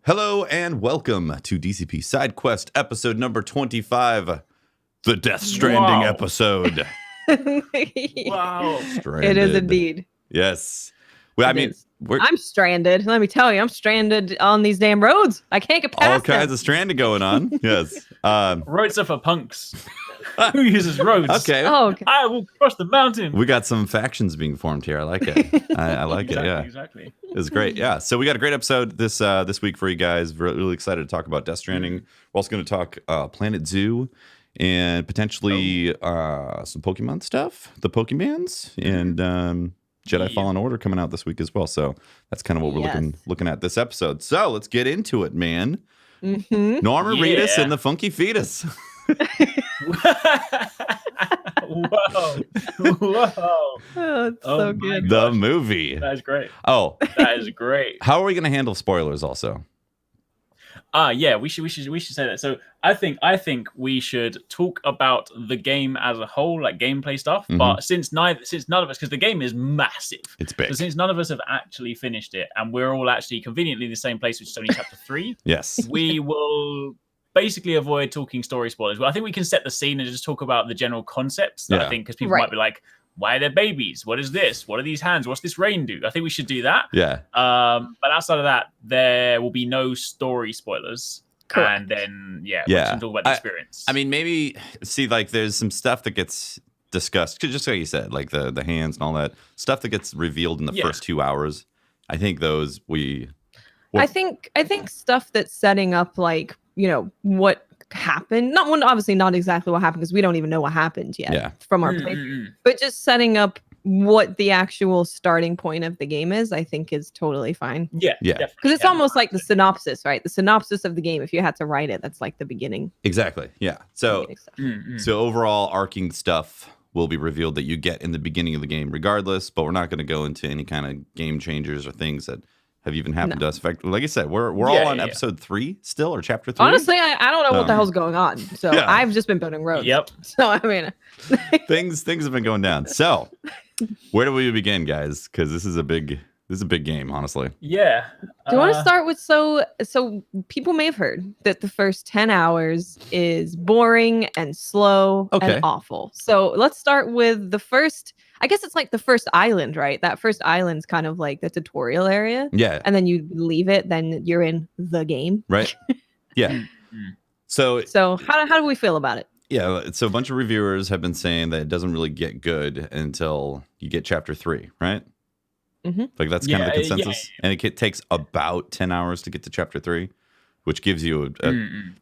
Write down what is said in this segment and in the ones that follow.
Hello and welcome to DCP SideQuest episode number 25, the Death Stranding episode. Wow. Stranded. It is indeed. Yes. Well, I'm stranded. Let me tell you, I'm stranded on these damn roads. I can't get past all kinds them. of stranding going on. Yes. Roads are for punks. Who uses roads? Okay. Oh, okay. I will cross the mountain. We got some factions being formed here. I like it. I like it. Yeah. Exactly. It's great. Yeah. So we got a great episode this week for you guys. Really excited to talk about Death Stranding. We're also going to talk Planet Zoo and potentially some Pokemon stuff, the Pokemans, and Jedi Fallen Order coming out this week as well. So that's kind of what we're looking at this episode. So let's get into it, man. Mm-hmm. Norma Reedus and the Funky Fetus. Whoa. Oh, it's so good. The movie. That is great. Oh, That is great. how are we going to handle spoilers also? Yeah, we should say that. So I think we should talk about the game as a whole, like gameplay stuff. Mhm. But since none of us, because the game is massive, It's big. so since none of us have actually finished it, and we're all actually conveniently in the same place, which is only chapter 3, Yes. we will basically avoid talking story spoilers. Well, I think we can set the scene and just talk about the general concepts. That I think because people might be like, "Why are there babies? What is this? What are these hands? What's this rain do?" I think we should do that. Yeah. But outside of that, there will be no story spoilers. Correct. And then we can talk about the experience. I mean, maybe see, like, there's some stuff that gets discussed, just like you said, like the hands and all that stuff that gets revealed in the first 2 hours. I think those I think stuff that's setting up, like, you know, what happened. Obviously not exactly what happened because we don't even know what happened yet from our playthrough. But just setting up what the actual starting point of the game is, I think is totally fine. Yeah. Because it's almost like the synopsis, right? The synopsis of the game. If you had to write it, that's like the beginning. Exactly. Yeah. So overall arcing stuff will be revealed that you get in the beginning of the game regardless, but we're not going to go into any kind of game changers or things that have even happened to us. In fact, like I said, we're all on episode 3 still, or chapter 3. Honestly, I don't know what the hell's going on. So I've just been building roads. Yep. So I mean, things have been going down. So where do we begin, guys? Because this is a big game, honestly. Yeah. Do you want to start with so people may have heard that the first 10 hours is boring and slow and awful. So let's start with the first. I guess it's like the first island, right? That first island's kind of like the tutorial area. Yeah. And then you leave it, then you're in the game. Right. Yeah. So how do we feel about it? Yeah, so a bunch of reviewers have been saying that it doesn't really get good until you get chapter 3, right? Mm-hmm. Like that's kind of the consensus. And it takes about 10 hours to get to chapter 3, which gives you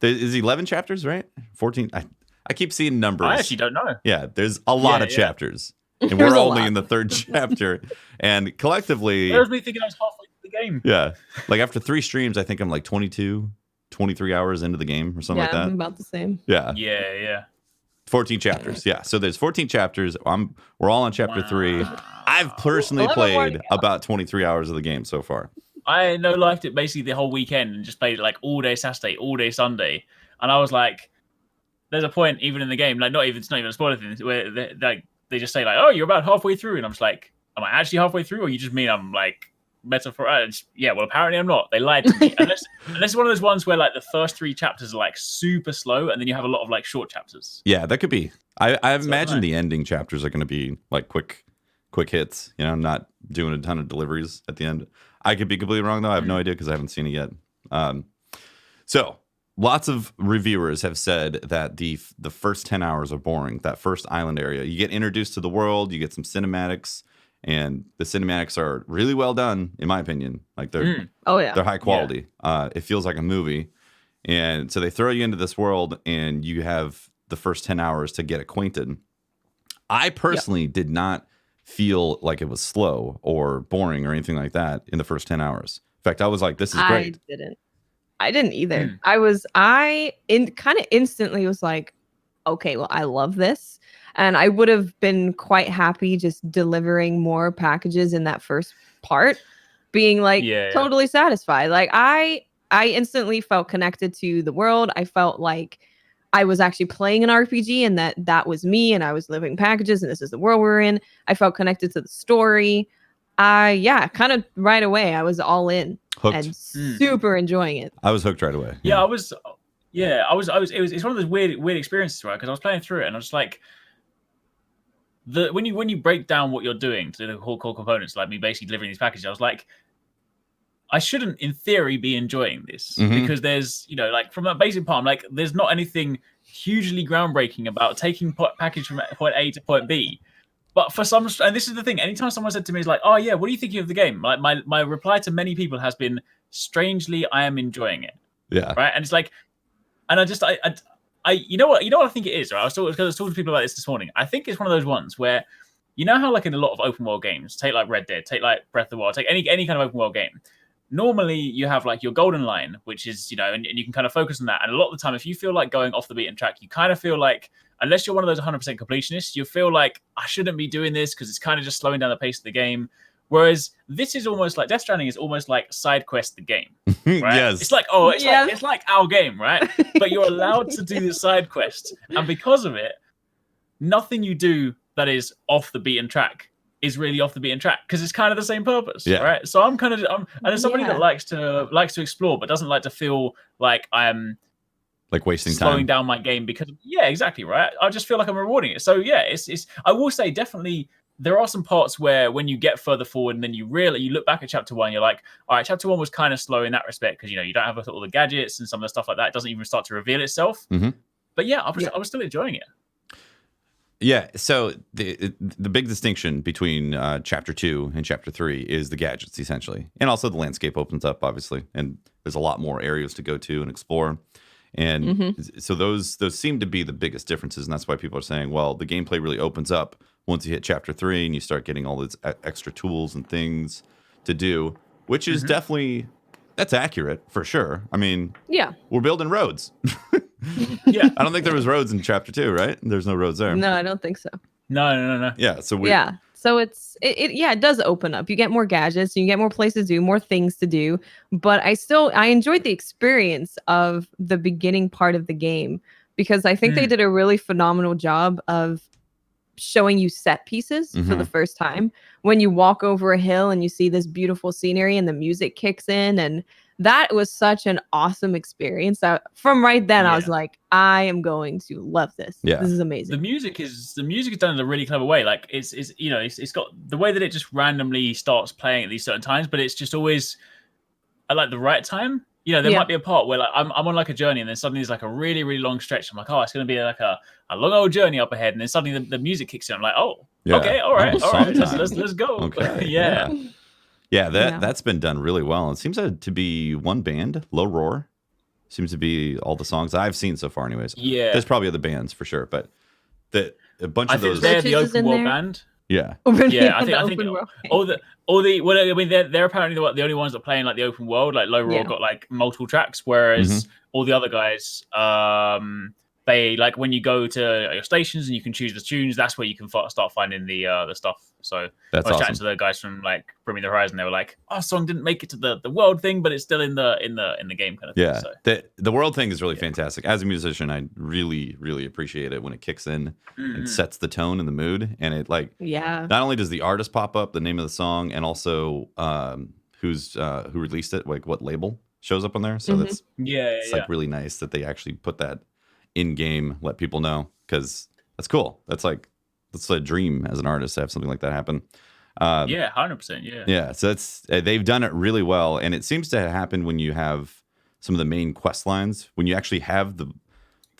there's 11 chapters, right? 14. I keep seeing numbers. I actually don't know. Yeah, there's a lot of chapters. And we're only in the 3rd chapter. And collectively, There's me thinking I was halfway through the game. Yeah. Like after 3 streams, I think I'm like 22, 23 hours into the game or something like that. I'm about the same. Yeah. Yeah. 14 chapters. Yeah. So there's 14 chapters. We're all on chapter 3. I've personally played about 23 hours of the game so far. I no-lifed it basically the whole weekend and just played it like all day Saturday, all day Sunday. And I was like, there's a point even in the game, like it's not even a spoiler thing, where they just say like, "Oh, you're about halfway through," and I'm just like, "Am I actually halfway through, or you just mean I'm like metaphor?" Well, apparently I'm not. They lied to me. Unless it's one of those ones where like the first 3 chapters are like super slow, and then you have a lot of like short chapters. Yeah, that could be. I imagine the ending chapters are going to be like quick hits. You know, not doing a ton of deliveries at the end. I could be completely wrong though. I have no idea because I haven't seen it yet. So lots of reviewers have said that the first 10 hours are boring. That first island area, you get introduced to the world, you get some cinematics, and the cinematics are really well done, in my opinion. Like they're they're high quality. Yeah. It feels like a movie, and so they throw you into this world, and you have the first 10 hours to get acquainted. I personally did not feel like it was slow or boring or anything like that in the first 10 hours. In fact, I was like, "This is great." I didn't either. I kind of instantly was like, okay, well, I love this. And I would have been quite happy just delivering more packages in that first part, being like totally satisfied. Like I instantly felt connected to the world. I felt like I was actually playing an RPG and that was me and I was delivering packages and this is the world we're in. I felt connected to the story. Yeah, kind of right away. I was all in Hooked. and super enjoying it. I was hooked right away. Yeah, I was. Yeah, I was. It's one of those weird experiences, right? Because I was playing through it, and I was like, when you break down what you're doing to the whole core components, like me basically delivering these packages, I was like, I shouldn't, in theory, be enjoying this because there's, like from that basic part, I'm like, there's not anything hugely groundbreaking about taking package from point A to point B. But for some, and this is the thing, anytime someone said to me, is like, oh yeah, what are you thinking of the game? Like my reply to many people has been, strangely, I am enjoying it. Yeah. Right. And it's like, and I you know what I think it is, right? I was talking to people about this morning. I think it's one of those ones where, you know how like in a lot of open world games, take like Red Dead, take like Breath of the Wild, take any kind of open world game. Normally you have like your golden line, which is, and you can kind of focus on that. And a lot of the time, if you feel like going off the beaten track, you kind of feel like, unless you're one of those 100% completionists, you feel like I shouldn't be doing this because it's kind of just slowing down the pace of the game. Whereas this is almost like Death Stranding is almost like SideQuest the game, right? Yes. It's like it's like our game, right? But you're allowed to do the side quests, and because of it, nothing you do that is off the beaten track is really off the beaten track because it's kind of the same purpose, right? So I'm and as somebody that likes to explore but doesn't like to feel like I'm like wasting slowing time down my game because exactly, right? I just feel like I'm rewarding it. So it's I will say definitely. There are some parts where when you get further forward and then you look back at chapter 1, you're like, all right, chapter 1 was kind of slow in that respect because, you don't have all the gadgets and some of the stuff like that. It doesn't even start to reveal itself. But I was still enjoying it. Yeah. So the big distinction between chapter 2 and chapter 3 is the gadgets, essentially. And also the landscape opens up, obviously. And there's a lot more areas to go to and explore. And so those seem to be the biggest differences. And that's why people are saying, well, the gameplay really opens up once you hit chapter 3 and you start getting all these extra tools and things to do, which is definitely, that's accurate for sure. I mean, we're building roads. I don't think there was roads in chapter 2, right? There's no roads there. No, I don't think so. No. Yeah. So So it does open up. You get more gadgets, you get more places to do, more things to do. But I enjoyed the experience of the beginning part of the game because I think they did a really phenomenal job of showing you set pieces for the first time. When you walk over a hill and you see this beautiful scenery and the music kicks in, and that was such an awesome experience. From right then, I was like, I am going to love this. Yeah. This is amazing. The music is done in a really clever way. Like it's got the way that it just randomly starts playing at these certain times, but it's just always at like the right time. There might be a part where like I'm on like a journey and then suddenly there's like a really, really long stretch. I'm like, oh, it's going to be like a long old journey up ahead. And then suddenly the music kicks in. I'm like, oh, okay, all right. Let's go. Okay. Yeah, that's been done really well. It seems to be one band, Low Roar. Seems to be all the songs I've seen so far anyways. Yeah. There's probably other bands for sure, but a bunch of those. They're the open world band. Yeah. I think they're apparently the only ones that play in like the open world. Like Low Roar got like multiple tracks, whereas all the other guys, they like when you go to your stations and you can choose the tunes. That's where you can start finding the stuff. So that's I was chatting to the guys from like Bring Me the Horizon. They were like, "Our song didn't make it to the world thing, but it's still in the game kind of thing." Yeah, so. The world thing is really fantastic. As a musician, I really, really appreciate it when it kicks in and sets the tone and the mood. And it not only does the artist pop up, the name of the song, and also who released it, like what label shows up on there. So that's like really nice that they actually put that in game, let people know, because that's cool. That's a dream as an artist to have something like that happen. 100%. Yeah. So they've done it really well, and it seems to happen when you have some of the main quest lines, when you actually have the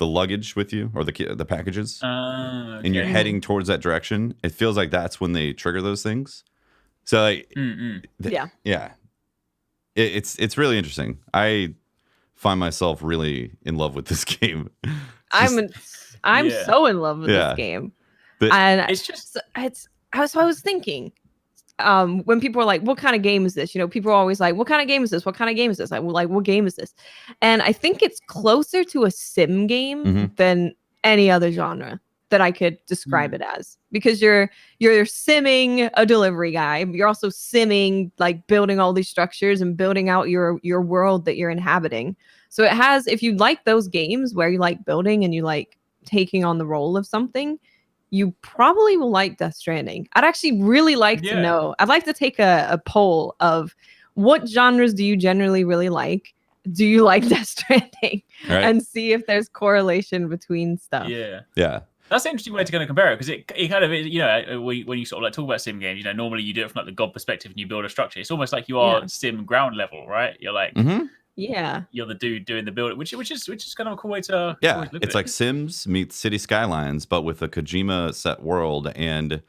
luggage with you or the packages, and you're heading towards that direction. It feels like that's when they trigger those things. So it's really interesting. I find myself really in love with this game. I'm so in love with this game. And it's just I was thinking when people are like, what kind of game is this? People are always like, what kind of game is this? What kind of game is this? Like, what game is this? And I think it's closer to a sim game than any other genre that I could describe it as, because you're simming a delivery guy. You're also simming like building all these structures and building out your world that you're inhabiting. So it has, if you like those games where you like building and you like taking on the role of something, you probably will like Death Stranding. I'd actually really like to know. I'd like to take a poll of what genres do you generally really like? Do you like Death Stranding? Right. And see if there's correlation between stuff. Yeah. That's an interesting way to kind of compare it, because it kind of is, when you sort of like talk about sim games, normally you do it from like the God perspective and you build a structure. It's almost like you are sim ground level, right? You're like, you're the dude doing the build, which is kind of a cool way to look at it's it. like Sims meets City Skylines, but with a Kojima set world and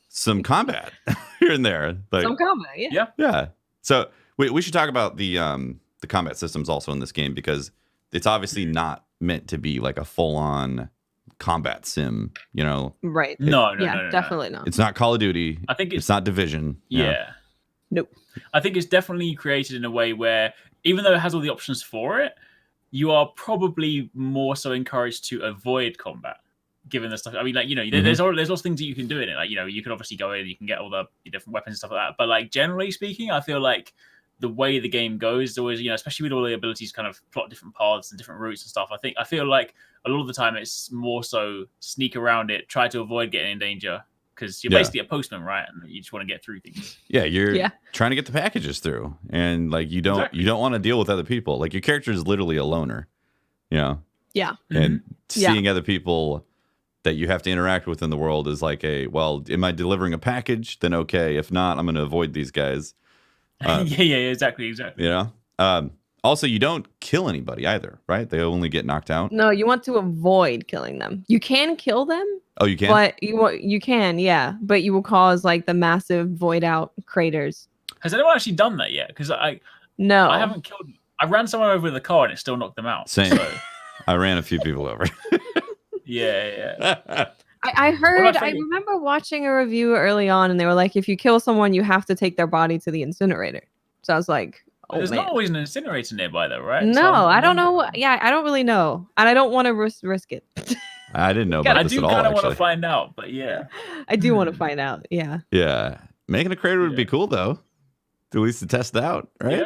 some combat here and there. Like, some combat, yeah. So we should talk about the combat systems also in this game, because it's obviously not meant to be like a full on combat sim, Right. No, definitely not. It's not Call of Duty. I think it's not Division. Nope. I think it's definitely created in a way where, even though it has all the options for it, you are probably more so encouraged to avoid combat, given the stuff. I mean, like, there's lots of things that you can do in it. Like, you can obviously go in, you can get all the different weapons and stuff like that. But like, generally speaking, I feel like the way the game goes is always, especially with all the abilities, kind of plot different paths and different routes and stuff. I feel like a lot of the time it's more so sneak around it, try to avoid getting in danger, because you're basically a postman, right? And you just want to get through things. Yeah, you're trying to get the packages through, and like you don't want to deal with other people. Like, your character is literally a loner, Yeah. And seeing other people that you have to interact with in the world is like, am I delivering a package? Then okay. If not, I'm going to avoid these guys. Exactly. Also, you don't kill anybody either, right? They only get knocked out. No, you want to avoid killing them. You can kill them. Oh, you can? But you can, yeah. But you will cause like the massive void out craters. Has anyone actually done that yet? Because I haven't killed. I ran someone over with a car and it still knocked them out. Same. So. I ran a few people over. I heard. I remember watching a review early on, and they were like, if you kill someone, you have to take their body to the incinerator. So I was like, there's not always an incinerator nearby, though, right? No, so I don't know. Yeah, I don't really know, and I don't want to risk it. I didn't know about this at all. I do kind of want to find out, but I do want to find out. Yeah. Yeah, making a crater would be cool, though. At least to test it out, right?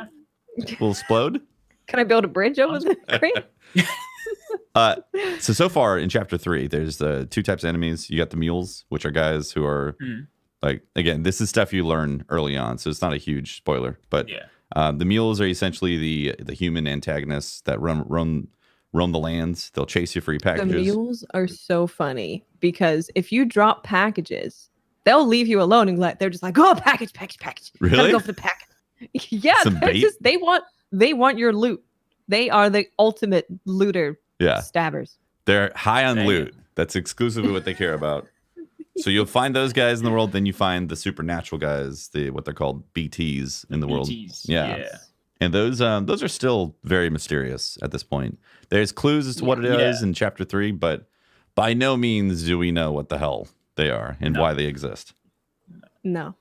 Yeah. Will explode. Can I build a bridge over the crater? So far in chapter 3, there's the two types of enemies. You got the mules, which are guys who are like, again, this is stuff you learn early on, so it's not a huge spoiler. But the mules are essentially the human antagonists that roam the lands. They'll chase you for your packages. The mules are so funny, because if you drop packages, they'll leave you alone and they're just like, oh, package. Really? Gotta go for the package. Yeah, they want your loot. They are the ultimate looter. Stabbers. They're high on loot. That's exclusively what they care about. So you'll find those guys in the world, then you find the supernatural guys, what they're called BTs in the world. Yeah. And those are still very mysterious at this point. There's clues as to what it is in chapter 3, but by no means do we know what the hell they are and why they exist. No.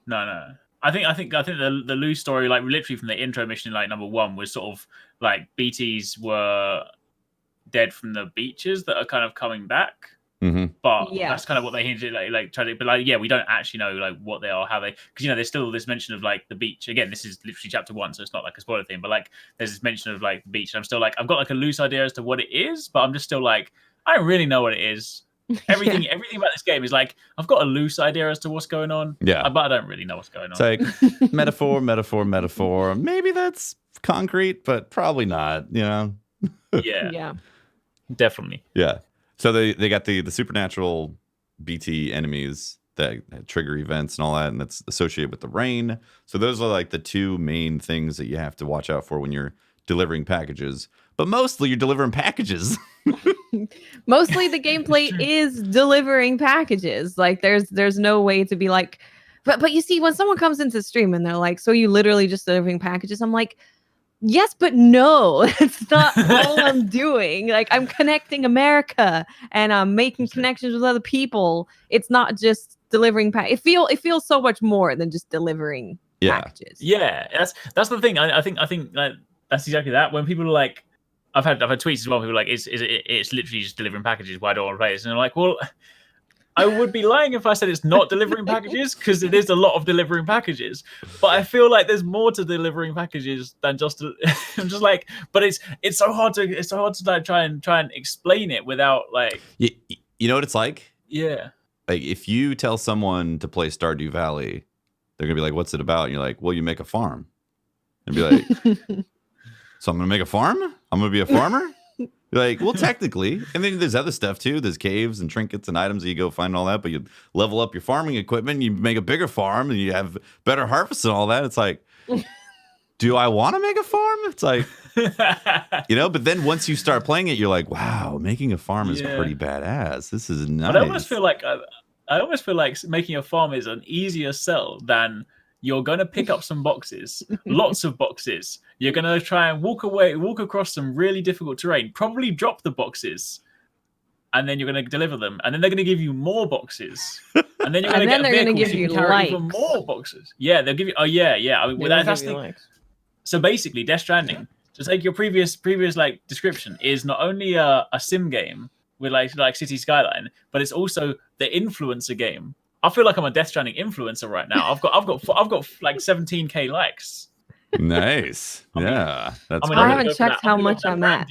I think the loose story, like literally from the intro mission, like number 1, was sort of like BTs were dead from the beaches that are kind of coming back. But that's kind of what they hinted like try to, but like we don't actually know like what they are, how they, because there's still this mention of like the beach. Again, this is literally chapter 1, so it's not like a spoiler thing, but like there's this mention of like the beach, and I'm still like, I've got like a loose idea as to what it is, but I'm just still like, I don't really know what it is. Everything about this game is like, I've got a loose idea as to what's going on, but I don't really know what's going on. It's like metaphor. Maybe that's concrete, but probably not, Yeah, definitely. Yeah. So they got the supernatural BT enemies that trigger events and all that, and that's associated with the rain. So those are like the two main things that you have to watch out for when you're delivering packages. But mostly you're delivering packages. Mostly the gameplay is delivering packages. Like there's no way to be like, but you see, when someone comes into stream and they're like, so you literally just delivering packages, I'm like, yes, but no, it's not all I'm doing. Like, I'm connecting America and I'm making connections with other people. It's not just delivering it feels so much more than just delivering packages. Yeah, that's the thing. I think that's exactly that. When people are like, I've had tweets as well. People are like, it's literally just delivering packages. Why don't I want to play this? And I'm like, well, I would be lying if I said it's not delivering packages, because it is a lot of delivering packages. But I feel like there's more to delivering packages than just. I'm just like, but it's so hard to like try and explain it without like. You know what it's like? Yeah. like if you tell someone to play Stardew Valley, they're gonna be like, "What's it about?" And you're like, "Well, you make a farm." And be like, "So I'm gonna make a farm? I'm gonna be a farmer?" You're like, "Well, technically." And then there's other stuff too. There's caves and trinkets and items that you go find and all that. But you level up your farming equipment. You make a bigger farm and you have better harvests and all that. It's like, do I want to make a farm? It's like, you know. But then once you start playing it, you're like, "Wow, making a farm is pretty badass. This is nice." But I almost feel like making a farm is an easier sell than you're going to pick up some boxes, lots of boxes. You're going to try and walk across some really difficult terrain, probably drop the boxes, and then you're going to deliver them. And then they're going to give you more boxes. And then you're going to get vehicles give you so carry likes. even more boxes. Yeah, they'll give you, yeah. I mean, that's the, so basically, Death Stranding, to take your previous like description, is not only a sim game with like City Skyline, but it's also the influencer game. I feel like I'm a Death Stranding influencer right now. I've got like 17K likes. Nice. Yeah, that's. I haven't checked how much I'm at.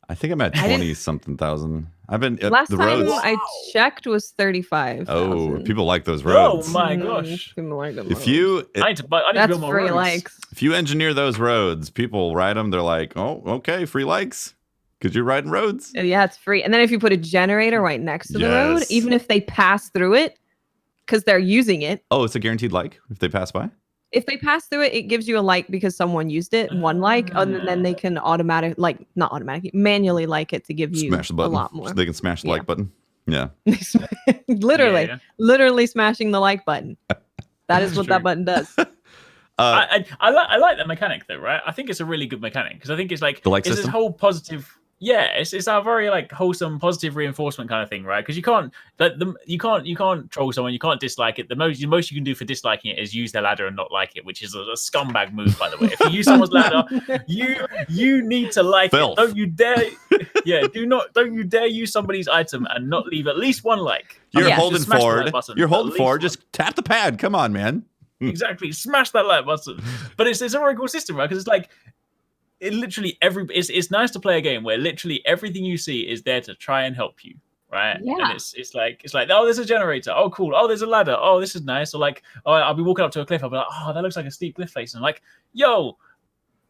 I think I'm at 20 something thousand. I've been last the time roads. I checked was 35. Oh, people like those roads. Oh my gosh! People like them. If you, I need to that's build more free roads. likes. if you engineer those roads, people ride them. They're like, "Oh, okay, free likes." Because you're riding roads. Yeah, it's free. And then if you put a generator right next to the road, even if they pass through it, because they're using it. Oh, it's a guaranteed like if they pass by? If they pass through it, it gives you a like because someone used it, one like, and then they can manually like it to give you Smash the button. a lot more. So they can smash the like button. Yeah. literally smashing the like button. That is what that button does. I like that mechanic though, right? I think it's a really good mechanic because I think it's like the like it's system? this whole positive. Yeah, it's a very like wholesome, positive reinforcement kind of thing, right? Because you can't troll someone, you can't dislike it. The most you can do for disliking it is use their ladder and not like it, which is a scumbag move, by the way. If you use someone's ladder, you need to like Filth. it. Don't you dare! Yeah, don't you dare use somebody's item and not leave at least one like. You're holding forward. You're holding forward. One. Just tap the pad. Come on, man. Exactly, smash that like button. But it's a very cool system, right? Because it's like. It literally it's nice to play a game where literally everything you see is there to try and help you, right? Yeah. And it's like oh, there's a generator. Oh, cool. Oh, there's a ladder. Oh, this is nice. Or like, oh, I'll be walking up to a cliff. I'll be like, oh, that looks like a steep cliff face. And I'm like, yo,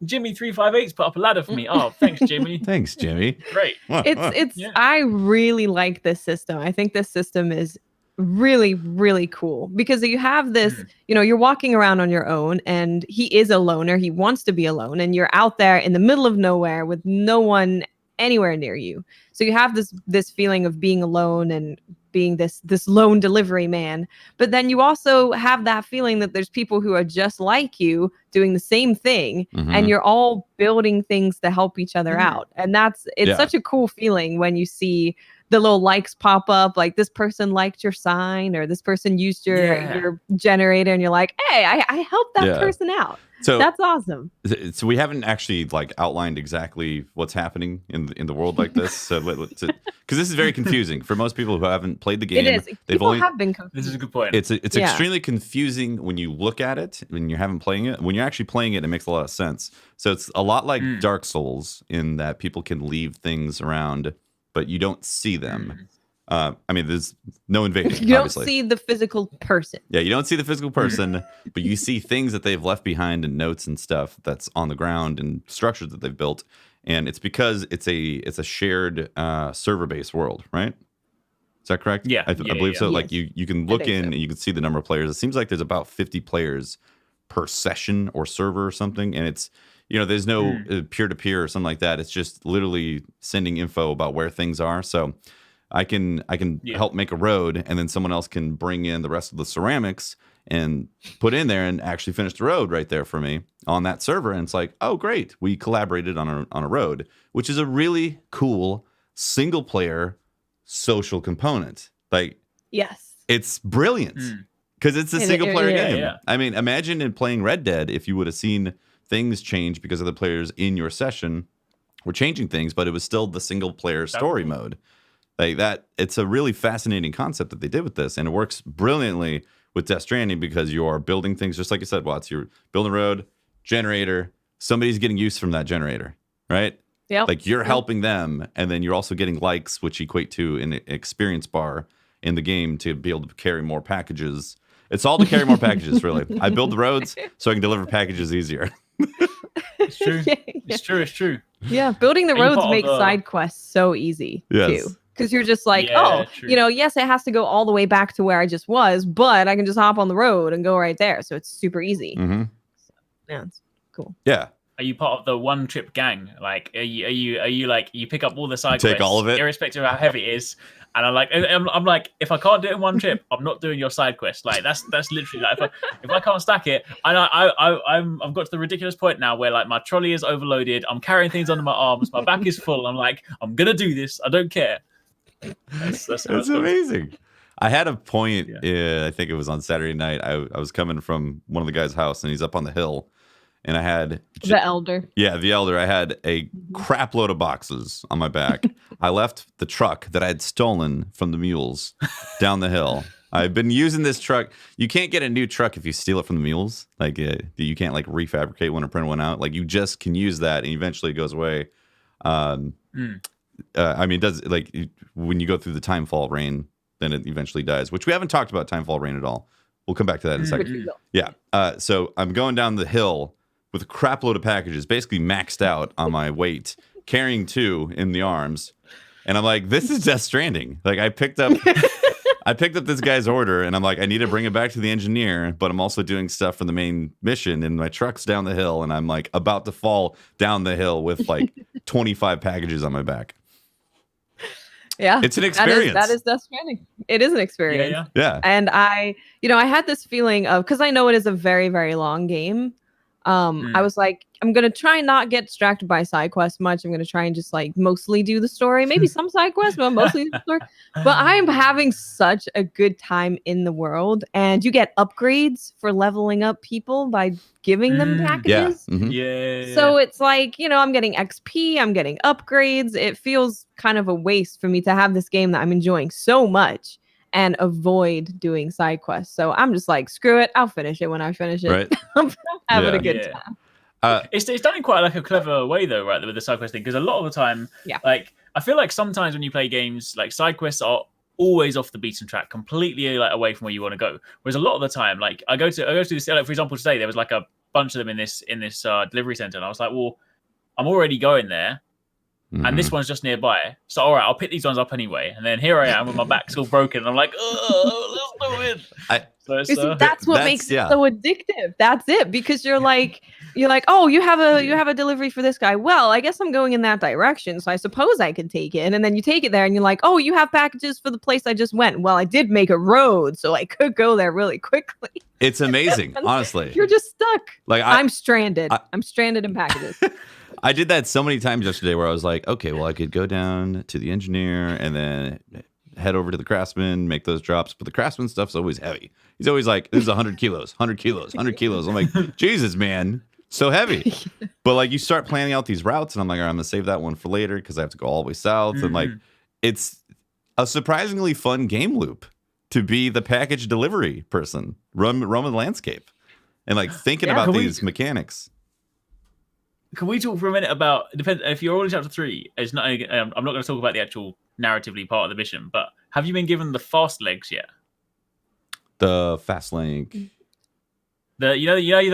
Jimmy 358's put up a ladder for me. Oh, thanks, Jimmy. Thanks, Jimmy. Great. I really like this system. I think this system is really, really cool because you have this, you're walking around on your own and he is a loner. He wants to be alone and you're out there in the middle of nowhere with no one anywhere near you. So you have this feeling of being alone and being this lone delivery man. But then you also have that feeling that there's people who are just like you doing the same thing and you're all building things to help each other out. And it's such a cool feeling when you see the little likes pop up, like this person liked your sign or this person used your generator and you're like, hey, I helped that person out. So that's awesome. So we haven't actually like outlined exactly what's happening in the world like this. So because this is very confusing for most people who haven't played the game. It is. People have been confused. This is a good point. It's extremely confusing when you look at it when you haven't playing it. When you're actually playing it, it makes a lot of sense. So it's a lot like Dark Souls in that people can leave things around, but you don't see them. I mean, there's no invading. You obviously. Don't see the physical person. Yeah, you don't see the physical person, but you see things that they've left behind and notes and stuff that's on the ground and structures that they've built. And it's because it's a shared server-based world, right? Is that correct? Yeah, I believe so. Yes. Like you can look in and you can see the number of players. It seems like there's about 50 players per session or server or something, and it's there's no peer-to-peer or something like that. It's just literally sending info about where things are. So I can help make a road, and then someone else can bring in the rest of the ceramics and put in there and actually finish the road right there for me on that server. And it's like, oh, great, we collaborated on a road, which is a really cool single-player social component. Like, yes, it's brilliant because it's a single-player game. Yeah. I mean, imagine in playing Red Dead if you would have seen things change because of the players in your session were changing things, but it was still the single player story mode. Like that, it's a really fascinating concept that they did with this, and it works brilliantly with Death Stranding because you are building things just like you said, Watts. You're building a road, generator, somebody's getting use from that generator, right? Yeah. Like you're helping them, and then you're also getting likes, which equate to an experience bar, in the game to be able to carry more packages. It's all to carry more packages, really. I build the roads so I can deliver packages easier. It's true. Yeah. It's true. It's true. Yeah, building the Are you roads part of makes the- side quests so easy Yes. too. Because you're just like, Yeah, oh, true. you know, yes, it has to go all the way back to where I just was, but I can just hop on the road and go right there. So it's super easy. Mm-hmm. Yeah, it's cool. Yeah. Are you part of the one trip gang? Like, are you like you pick up all the side Take quests, all of it? irrespective of how heavy it is? And I'm like, if I can't do it in one trip, I'm not doing your side quest. Like that's literally like if I can't stack it, and I've got to the ridiculous point now where like my trolley is overloaded, I'm carrying things under my arms, my back is full. I'm like, I'm gonna do this. I don't care. That's It's amazing. I had a point, Yeah. I think it was on Saturday night. I was coming from one of the guys' house, and he's up on the hill. And I had... The elder. Yeah, the elder. I had a crap load of boxes on my back. I left the truck that I had stolen from the mules down the hill. I've been using this truck. You can't get a new truck if you steal it from the mules. Like, you can't, like, refabricate one or print one out. Like, you just can use that, and eventually it goes away. I mean, it does, like, when you go through the Timefall rain, then it eventually dies, which we haven't talked about Timefall rain at all. We'll come back to that in a second. Yeah. So I'm going down the hill with a crap load of packages, basically maxed out on my weight, carrying 2 in the arms. And I'm like, this is Death Stranding. Like, I picked up this guy's order, and I'm like, I need to bring it back to the engineer, but I'm also doing stuff for the main mission, and my truck's down the hill, and I'm like about to fall down the hill with like 25 packages on my back. Yeah. It's an experience. That is Death Stranding. It is an experience. Yeah. And I had this feeling of, because I know it is a very, very long game. I was like, I'm gonna try and not get distracted by side quests much. I'm gonna try and just like mostly do the story, maybe some side quests, but mostly the story. But I'm having such a good time in the world, and you get upgrades for leveling up people by giving them packages. Yeah. Mhm. Yeah. So it's like, I'm getting XP, I'm getting upgrades. It feels kind of a waste for me to have this game that I'm enjoying so much and avoid doing side quests. So I'm just like, screw it, I'll finish it when I finish it. Right. I'm having Yeah. a good Yeah. time. It's done in quite like a clever way though, right? With the side quest thing, because a lot of the time, like I feel like sometimes when you play games, like side quests are always off the beaten track, completely like away from where you want to go. Whereas a lot of the time, like I go to this, like, for example, today there was like a bunch of them in this delivery center, and I was like, well, I'm already going there. And this one's just nearby. So, all right, I'll pick these ones up anyway. And then here I am with my back's all broken. And I'm like, oh, let's do it. You see, that's what makes it so addictive. That's it. Because you're like, oh, you have a delivery for this guy. Well, I guess I'm going in that direction. So I suppose I could take it. And then you take it there and you're like, oh, you have packages for the place I just went. Well, I did make a road, so I could go there really quickly. It's amazing, honestly. You're just stuck. Like I'm stranded. I'm stranded in packages. I did that so many times yesterday where I was like, okay, well, I could go down to the engineer and then head over to the craftsman, make those drops. But the craftsman stuff's always heavy. He's always like, this is 100 kilos, 100 kilos, 100 kilos. I'm like, Jesus, man, so heavy. But like you start planning out these routes and I'm like, all right, I'm going to save that one for later because I have to go all the way south. And like, it's a surprisingly fun game loop to be the package delivery person, roaming the landscape and like thinking about these mechanics. Can we talk for a minute about if you're already chapter 3? It's not. I'm not going to talk about the actual narratively part of the mission, but have you been given the fast legs yet? The fast link. The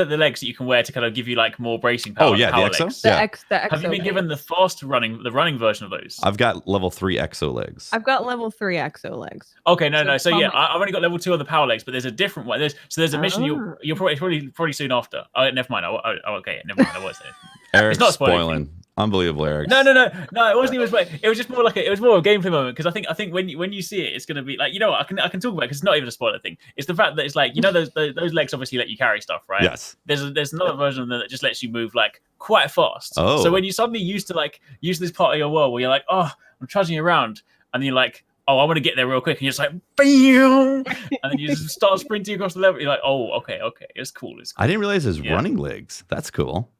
the legs that you can wear to kind of give you like more bracing power. Oh yeah, the exo. Legs. Yeah. The Have you been given the running version of those? I've got level 3 exo legs. I've got level 3 exo legs. Okay, no. So yeah, I've only got level 2 on the power legs, but there's a different one. There's a mission you're probably soon after. Oh, never mind. Okay, never mind. I was there. Eric's it's not spoiling. Unbelievable, Eric. No. It wasn't even spoiling. It was just more like it was more a gameplay moment because I think when you see it, it's gonna be like I can talk about it because it's not even a spoiler thing. It's the fact that it's like those legs obviously let you carry stuff, right? Yes. There's another version of them that just lets you move like quite fast. Oh. So when you suddenly used to this part of your world where you're like, oh, I'm trudging around, and then you're like, oh, I want to get there real quick, and you're just like, bam, and then you just start sprinting across the level. You're like, oh, okay, it's cool. I didn't realize there's running legs. That's cool.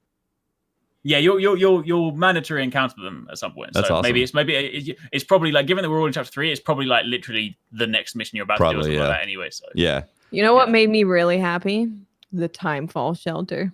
Yeah, you'll mandatory encounter them at some point. That's so awesome. It's probably like, given that we're all in chapter 3, it's probably like literally the next mission you're about to do or something like that anyway. So yeah. You know what made me really happy? The Timefall shelter.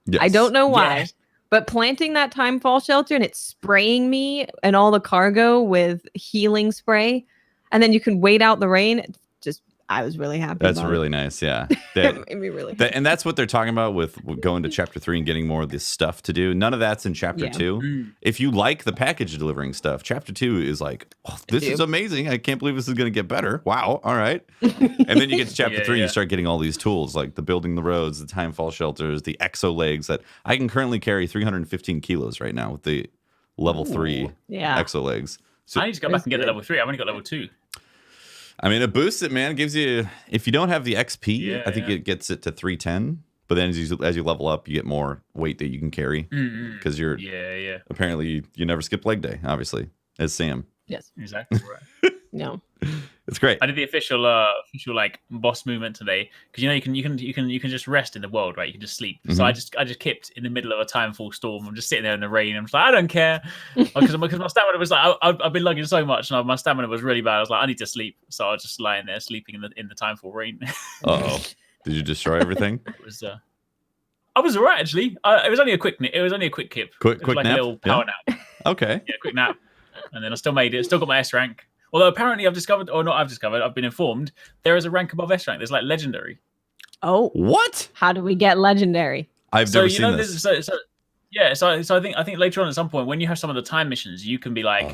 Yes. I don't know why, but planting that Timefall shelter and it's spraying me and all the cargo with healing spray. and then you can wait out the rain. Just I was really happy. That's about really nice. Yeah. it. Made me really happy. And that's what they're talking about with going to chapter 3 and getting more of this stuff to do. None of that's in chapter 2. If you like the package delivering stuff, chapter 2 is like, oh, this is amazing. I can't believe this is going to get better. Wow. All right. And then you get to chapter 3 and you start getting all these tools like the building the roads, the timefall shelters, the exo legs that I can currently carry 315 kilos right now with the level 3 exo legs. So I need to go back and get the level 3. I've only got level 2. I mean, it boosts it, man. It gives you, if you don't have the XP, I think it gets it to 310. But then as you level up, you get more weight that you can carry because you're apparently you never skip leg day, obviously, as Sam. Yes, exactly right. No, it's great. I did the official like boss movement today because you can just rest in the world, right? You can just sleep. So I just kept in the middle of a timefall storm. I'm just sitting there in the rain. I'm just like, I don't care because my stamina was like I've been lugging so much, and my stamina was really bad. I was like, I need to sleep, so I was just lying there sleeping in the timefall rain. Uh-oh. Did you destroy everything? It was. I was alright actually. It was only a quick. It was only a quick kip. Quick like nap? A little power nap. Okay. Yeah, quick nap, and then I still made it. Still got my S rank. Although apparently I've been informed there is a rank above S rank. There's like legendary. Oh, what? How do we get legendary? I've never seen this. So I think later on at some point when you have some of the time missions, you can be like,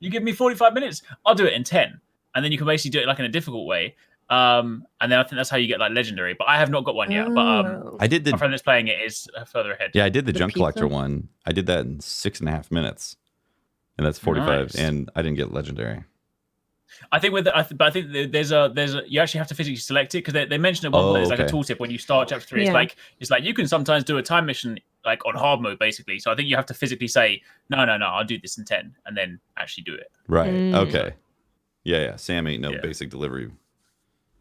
you give me 45 minutes, I'll do it in 10, and then you can basically do it like in a difficult way. And then I think that's how you get like legendary. But I have not got one yet. But I did my friend that's playing it is further ahead. Yeah, I did the junk collector one. I did that in 6.5 minutes. And that's 45, nice. And I didn't get legendary. I think I think there's a you actually have to physically select it because they mentioned at one point there's like a tooltip when you start chapter 3. It's like you can sometimes do a time mission like on hard mode basically. So I think you have to physically say no, I'll do this in 10 and then actually do it. Right. Okay. Yeah. Sam ain't no basic delivery.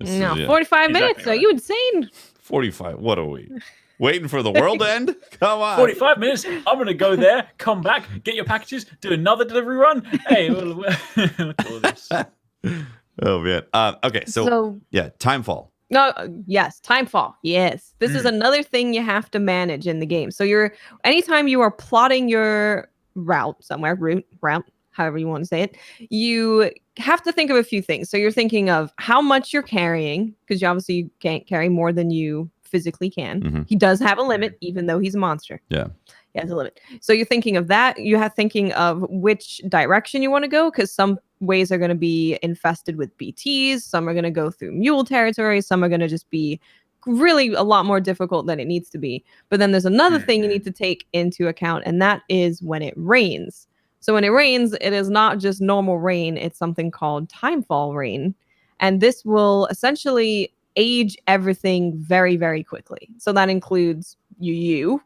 No, 45 minutes. Right. Are you insane? 45. What are we? Waiting for the world to end? Come on. 45 minutes. I'm going to go there, come back, get your packages, do another delivery run. Hey, look at all this. Oh, man. Okay, so yeah, timefall. No, yes, timefall. Yes. This is another thing you have to manage in the game. So anytime you are plotting your route somewhere, route, however you want to say it, you have to think of a few things. So you're thinking of how much you're carrying, because you can't carry more than you physically can. Mm-hmm. He does have a limit, even though he's a monster. Yeah. He has a limit. So you're thinking of that. You have thinking of which direction you want to go, because some ways are going to be infested with BTs. Some are going to go through mule territory. Some are going to just be really a lot more difficult than it needs to be. But then there's another thing you need to take into account, and that is when it rains. So when it rains, it is not just normal rain. It's something called timefall rain. And this will essentially age everything very, very quickly. So that includes you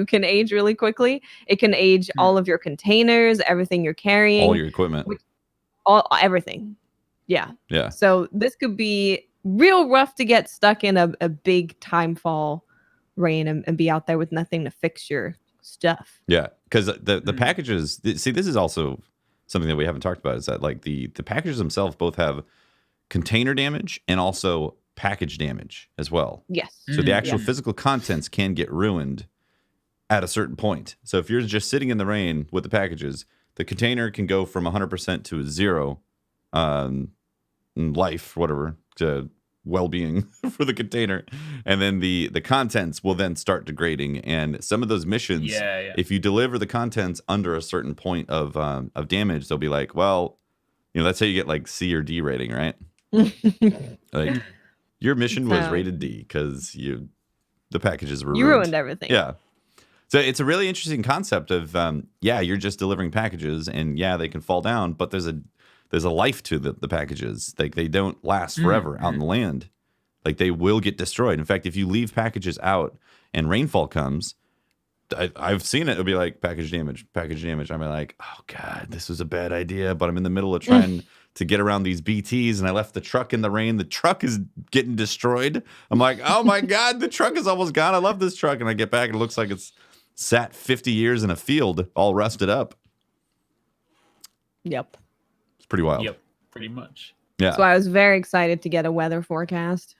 can age really quickly. It can age all of your containers, everything you're carrying. All your equipment. Everything. Yeah. Yeah. So this could be real rough to get stuck in a big timefall rain and be out there with nothing to fix your stuff. Yeah, because the packages, see, this is also something that we haven't talked about, is that like the packages themselves both have container damage and also package damage as well. Yes. So the actual physical contents can get ruined at a certain point. So if you're just sitting in the rain with the packages, the container can go from 100% to 0 life, whatever, to well-being for the container, and then the contents will then start degrading. And some of those missions, if you deliver the contents under a certain point of damage, they'll be like, well, let's say you get like C or D rating, right? Like your mission was rated D because the packages were you ruined everything. Yeah. So it's a really interesting concept of you're just delivering packages, and they can fall down, but there's a life to the packages. Like they don't last forever out in the land. Like they will get destroyed. In fact, if you leave packages out and rainfall comes, I've seen it. It'll be like package damage. I'm like, oh God, this was a bad idea. But I'm in the middle of trying to get around these BTs, and I left the truck in the rain. The truck is getting destroyed. I'm like, oh my God, the truck is almost gone. I love this truck. And I get back and it looks like it's sat 50 years in a field, all rusted up. Yep. Pretty wild. Yep, pretty much. Yeah. So I was very excited to get a weather forecast.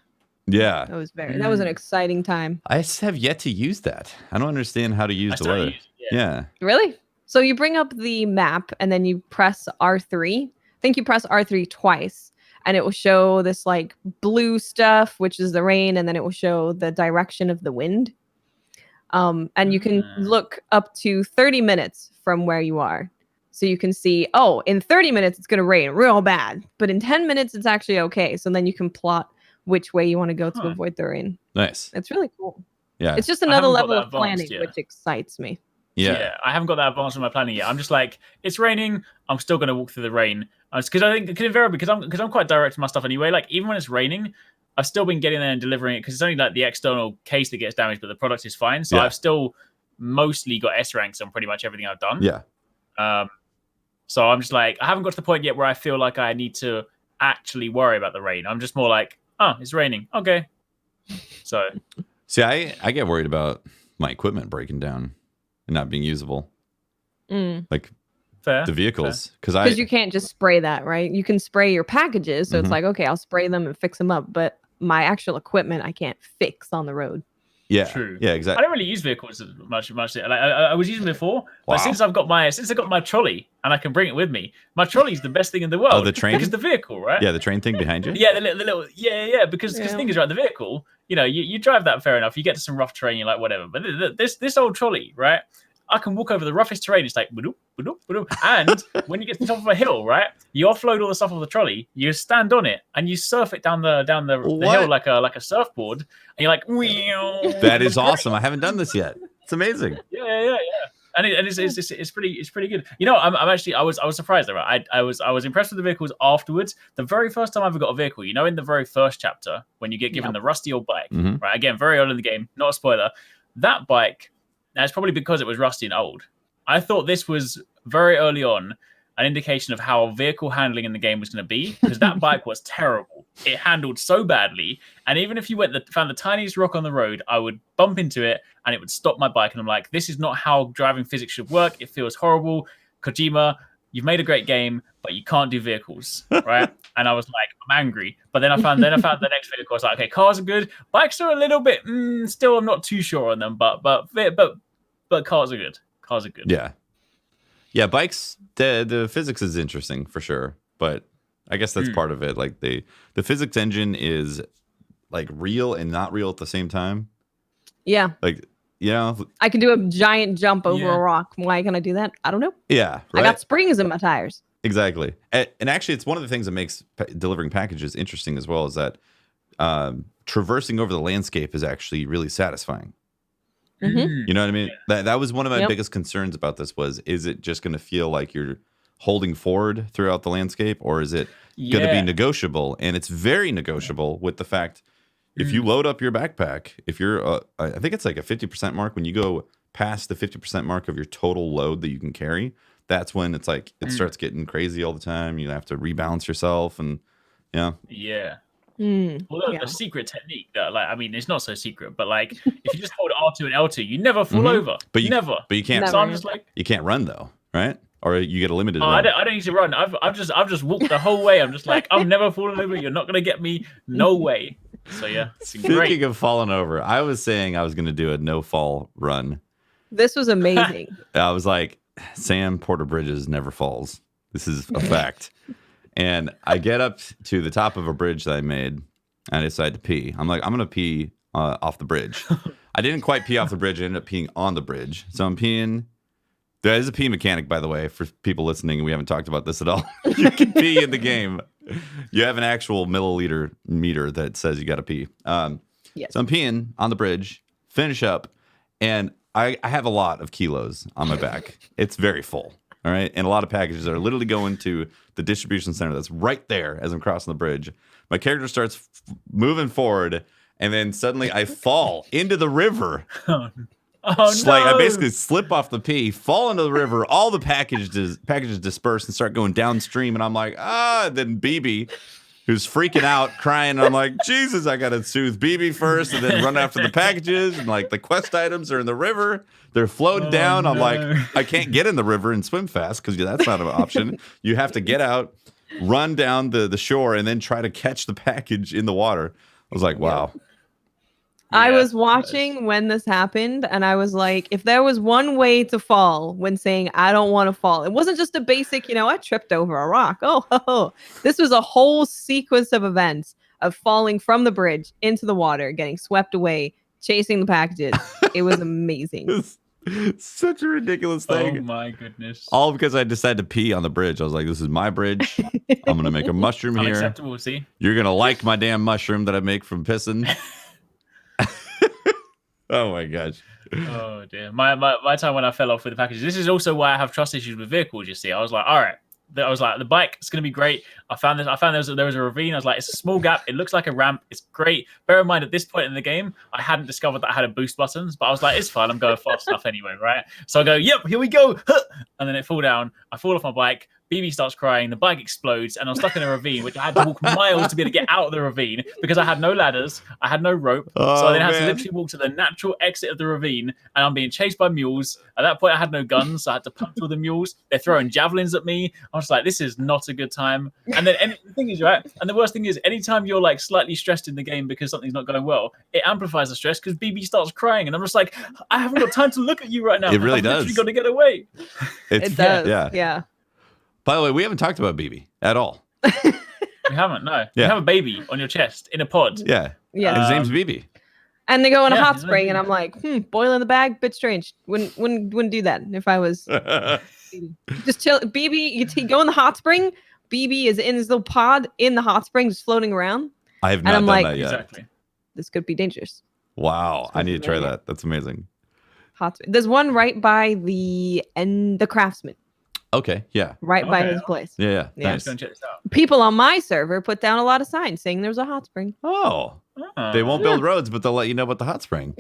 Yeah. That was an exciting time. I have yet to use that. I don't understand how to use the weather. Yeah. Really? So you bring up the map and then you press R3. think you press R3 twice, and it will show this like blue stuff, which is the rain, and then it will show the direction of the wind. And you can look up to 30 minutes from where you are. So you can see, oh, in 30 minutes, it's going to rain real bad. But in 10 minutes, it's actually okay. So then you can plot which way you want to go to avoid the rain. Nice. It's really cool. Yeah. It's just another level of planning, which excites me. Yeah. I haven't got that advanced in my planning yet. I'm just like, it's raining. I'm still going to walk through the rain. Because I think, because I'm quite direct to my stuff anyway. Like, even when it's raining, I've still been getting there and delivering it because it's only like the external case that gets damaged, but the product is fine. So I've still mostly got S ranks on pretty much everything I've done. Yeah. So I'm just like, I haven't got to the point yet where I feel like I need to actually worry about the rain. I'm just more like, oh, it's raining. Okay. So. See, I get worried about my equipment breaking down and not being usable. Like the vehicles. Because you can't just spray that, right? You can spray your packages. So it's like, okay, I'll spray them and fix them up. But my actual equipment, I can't fix on the road. Yeah, true. Yeah, exactly. I don't really use vehicles as much. Like, I was using them before, but since I got my trolley and I can bring it with me, my trolley is the best thing in the world. Oh, the train? Because the vehicle, right? Yeah, the train thing behind you. Yeah, the little. Because the thing is, right, the vehicle. You know, you drive that fair enough. You get to some rough terrain, you're like, whatever. But this old trolley, right? I can walk over the roughest terrain. It's like, and when you get to the top of a hill, right, you offload all the stuff off the trolley. You stand on it and you surf it down the hill like a surfboard. And you're like, Meow. That is awesome. I haven't done this yet. It's amazing. Yeah. And it's pretty good. You know, I was surprised. Right, I was impressed with the vehicles afterwards. The very first time I ever got a vehicle, you know, in the very first chapter when you get given the rusty old bike, right? Again, very early in the game, not a spoiler. That bike. Now, it's probably because it was rusty and old. I thought this was very early on an indication of how vehicle handling in the game was going to be, because that bike was terrible. It handled so badly, and even if you found the tiniest rock on the road, I would bump into it and it would stop my bike. And I'm like, this is not how driving physics should work. It feels horrible. Kojima, you've made a great game, but you can't do vehicles, right? And I was like, I'm angry. But then I found the next vehicle. I was like, okay, cars are good. Bikes are a little bit still. I'm not too sure on them, but cars are good. Cars are good. Yeah. Bikes. The physics is interesting for sure, but I guess that's part of it. Like the physics engine is like real and not real at the same time. Yeah. Like, you know, I can do a giant jump over a rock. Why can I do that? I don't know. Yeah. Right? I got springs in my tires. Exactly. And actually, it's one of the things that makes delivering packages interesting as well, is that traversing over the landscape is actually really satisfying. You know what I mean? That was one of my biggest concerns about this was, is it just going to feel like you're holding forward throughout the landscape, or is it going to be negotiable? And it's very negotiable with the fact, if you load up your backpack, if you're, I think it's like a 50% mark, when you go past the 50% mark of your total load that you can carry, that's when it's like, it starts getting crazy all the time. You have to rebalance yourself and Well, the secret technique that, like, I mean, it's not so secret, but like, if you just hold R2 and L2, you never fall over. But you can't. So I'm just like, you can't run though, right? Or you get a limited. I don't need to run. I've just walked the whole way. I'm just like, I'm never falling over. You're not gonna get me. No way. So yeah, it's Speaking great. of falling over, I was saying I was going to do a no fall run. This was amazing. I was like, Sam Porter Bridges never falls. This is a fact. And I get up to the top of a bridge that I made, and I decide to pee. I'm like, I'm going to pee off the bridge. I didn't quite pee off the bridge. I ended up peeing on the bridge. So I'm peeing. There is a pee mechanic, by the way, for people listening. We haven't talked about this at all. You can pee in the game. You have an actual milliliter meter that says you got to pee. Yes. So I'm peeing on the bridge, finish up, and I have a lot of kilos on my back. It's very full. All right. And a lot of packages are literally going to the distribution center that's right there as I'm crossing the bridge. My character starts moving forward, and then suddenly I fall into the river. Oh, Like, I basically slip off the pee, fall into the river. All the packages disperse and start going downstream. And I'm like, then BB, who's freaking out, crying. And I'm like, Jesus, I got to soothe BB first and then run after the packages. And like the quest items are in the river. They're floating down. I'm like, I can't get in the river and swim fast because that's not an option. You have to get out, run down the shore, and then try to catch the package in the water. I was like, wow. I Yeah, was watching when this happened, and I was like, if there was one way to fall when saying, I don't want to fall, it wasn't just a basic, I tripped over a rock. Oh, ho, ho. This was a whole sequence of events of falling from the bridge into the water, getting swept away, chasing the packages. It was amazing. It's such a ridiculous thing. Oh my goodness. All because I decided to pee on the bridge. I was like, this is my bridge. I'm going to make a mushroom here. Unacceptable, see? You're going to like my damn mushroom that I make from pissing. Oh my gosh. Oh dear. My time when I fell off with the packages. This is also why I have trust issues with vehicles, you see. I was like, all right. I was like, the bike is going to be great. I found there was a ravine. I was like, it's a small gap. It looks like a ramp. It's great. Bear in mind, at this point in the game, I hadn't discovered that I had a boost buttons, but I was like, it's fine. I'm going fast enough anyway, right? So I go, yep, here we go. And then it fall down. I fall off my bike. BB starts crying. The bike explodes, and I'm stuck in a ravine, which I had to walk miles to be able to get out of the ravine because I had no ladders, I had no rope, so I then had to literally walk to the natural exit of the ravine, and I'm being chased by mules. At that point, I had no guns, so I had to punch all the mules. They're throwing javelins at me. I was like, this is not a good time. And then the thing is, right, and the worst thing is, anytime you're like slightly stressed in the game because something's not going well, it amplifies the stress because BB starts crying, and I'm just like, I haven't got time to look at you right now. It really I've does. literally got to get away. It does. Yeah. By the way, we haven't talked about BB at all. We haven't, no. Yeah. You have a baby on your chest in a pod. Yeah. Yeah. His name's BB. And they go in a Yeah, hot he's spring, like- and I'm like, boil in the bag, bit strange. Wouldn't do that if I was just chill. BB, you go in the hot spring. BB is in his little pod in the hot spring, just floating around. I have And not I'm done like- that yet. Exactly. This could be dangerous. Wow. I need to try really that. That's amazing. Hot spring. There's one right by the Craftsman, Okay. Yeah. right by Okay. his place. Yeah. Yeah. Nice. Let's go and check this out. People on my server put down a lot of signs saying there's a hot spring. Oh. Oh. They won't build roads, but they'll let you know about the hot spring.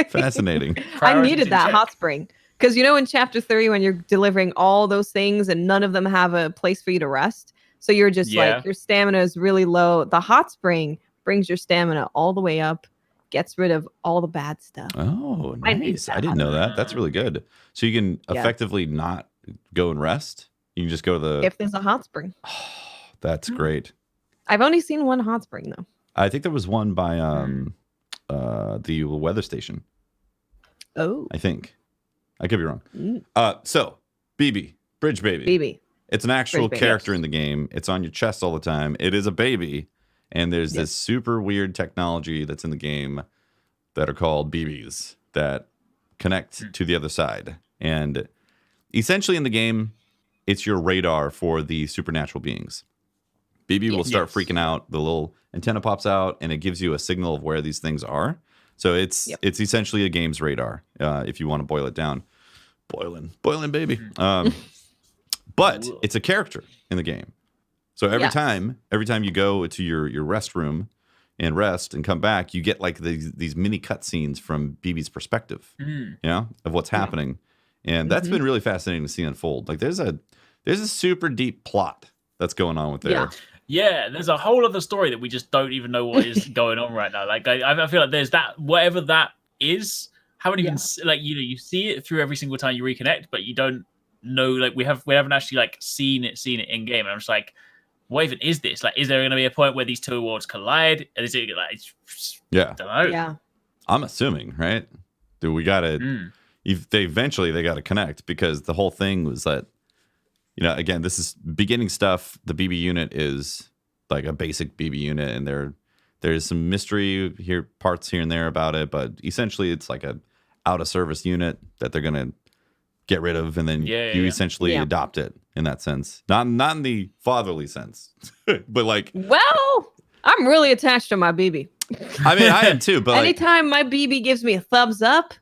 Fascinating. I Priorities needed in that check. hot spring because in chapter 3 when you're delivering all those things and none of them have a place for you to rest, so you're just Yeah. like your stamina is really low. The hot spring brings your stamina all the way up, gets rid of all the bad stuff. Oh, I need nice. that. I didn't know that. That's really good. So you can Yeah. effectively not go and rest. You can just go to the. If there's a hot spring, That's great. I've only seen one hot spring though. I think there was one by the weather station. Oh, I think. I could be wrong. Mm. So BB, Bridge Baby. BB. It's an actual Bridge Baby, character yes. in the game. It's on your chest all the time. It is a baby, and there's Yes. this super weird technology that's in the game that are called BBs that connect to the other side. And essentially in the game, it's your radar for the supernatural beings. BB will start Yes. freaking out. The little antenna pops out, and it gives you a signal of where these things are. So it's essentially a game's radar, if you want to boil it down. Boiling, baby. But Cool. it's a character in the game. So every Yes. time you go to your rest room and rest and come back, you get like these mini cutscenes from BB's perspective, of what's happening. And that's been really fascinating to see unfold. Like there's a super deep plot that's going on with there. Yeah. Yeah, there's a whole other story that we just don't even know what is going on right now. Like I feel like there's that, whatever that is, haven't even you see it through every single time you reconnect, but you don't know. Like we haven't actually like seen it in game. And I'm just like, what even is this? Like, is there going to be a point where these two worlds collide? And is it like, Yeah. I don't know. Yeah. I'm assuming, right? Dude, we gotta. They gotta connect because the whole thing was that. Again, this is beginning stuff. The BB unit is like a basic BB unit, and there's some mystery parts here and there about it, but essentially it's like a out of service unit that they're gonna get rid of, and then you essentially adopt it in that sense. Not in the fatherly sense, but like. Well, I'm really attached to my BB. I mean, I am too, but anytime my BB gives me a thumbs up,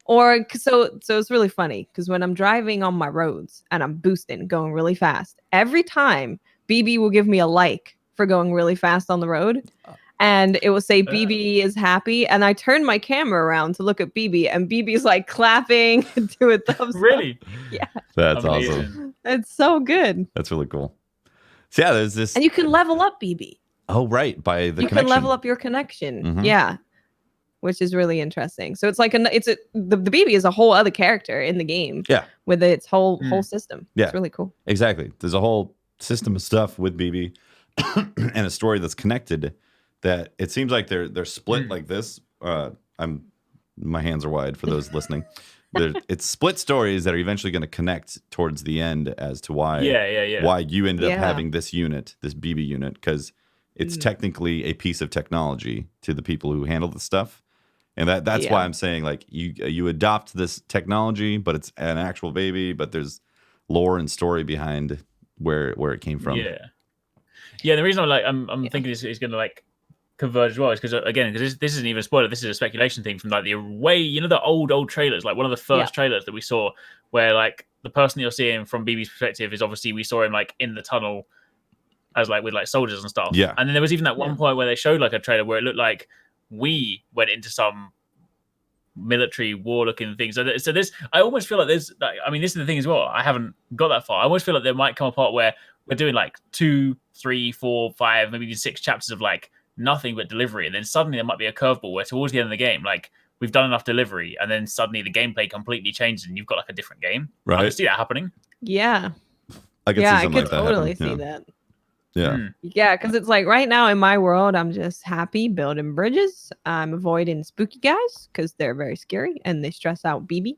or so it's really funny because when I'm driving on my roads and I'm boosting, going really fast, every time BB will give me a like for going really fast on the road, and it will say BB is happy, and I turn my camera around to look at BB, and BB's like clapping and do a thumbs up. Really? Yeah, that's Amazing. awesome. it's so good. That's really cool. So yeah, there's this. And you can level up BB. Oh right, by the You connection. can level up your connection. Mhm. Yeah. Which is really interesting. So it's like the BB is a whole other character in the game. Yeah. With its whole system. Yeah. It's really cool. Exactly. There's a whole system of stuff with BB and a story that's connected that it seems like they're split like this my hands are wide for those listening. It's split stories that are eventually going to connect towards the end as to why you ended up having this unit, this BB unit, because it's technically a piece of technology to the people who handle the stuff. And that's why I'm saying, like, you adopt this technology, but it's an actual baby, but there's lore and story behind where it came from. Yeah, the reason I'm thinking is going to like converge as well is because again, because this isn't even a spoiler, this is a speculation thing from like the the old trailers, like one of the first trailers that we saw where like the person you're seeing from BB's perspective is obviously we saw him like in the tunnel as like with like soldiers and stuff. Yeah. And then there was even that one point where they showed like a trailer where it looked like we went into some military war looking thing. So this, I almost feel like there's, like, I mean, this is the thing as well. I haven't got that far. I almost feel like there might come a part where we're doing like 2, 3, 4, 5, maybe even 6 chapters of like nothing but delivery. And then suddenly there might be a curveball where towards the end of the game, like we've done enough delivery and then suddenly the gameplay completely changes and you've got like a different game. Right. I can see that happening. Yeah. I could see something like that totally happening. see that. Yeah. Yeah, because it's like right now in my world, I'm just happy building bridges. I'm avoiding spooky guys because they're very scary and they stress out BB.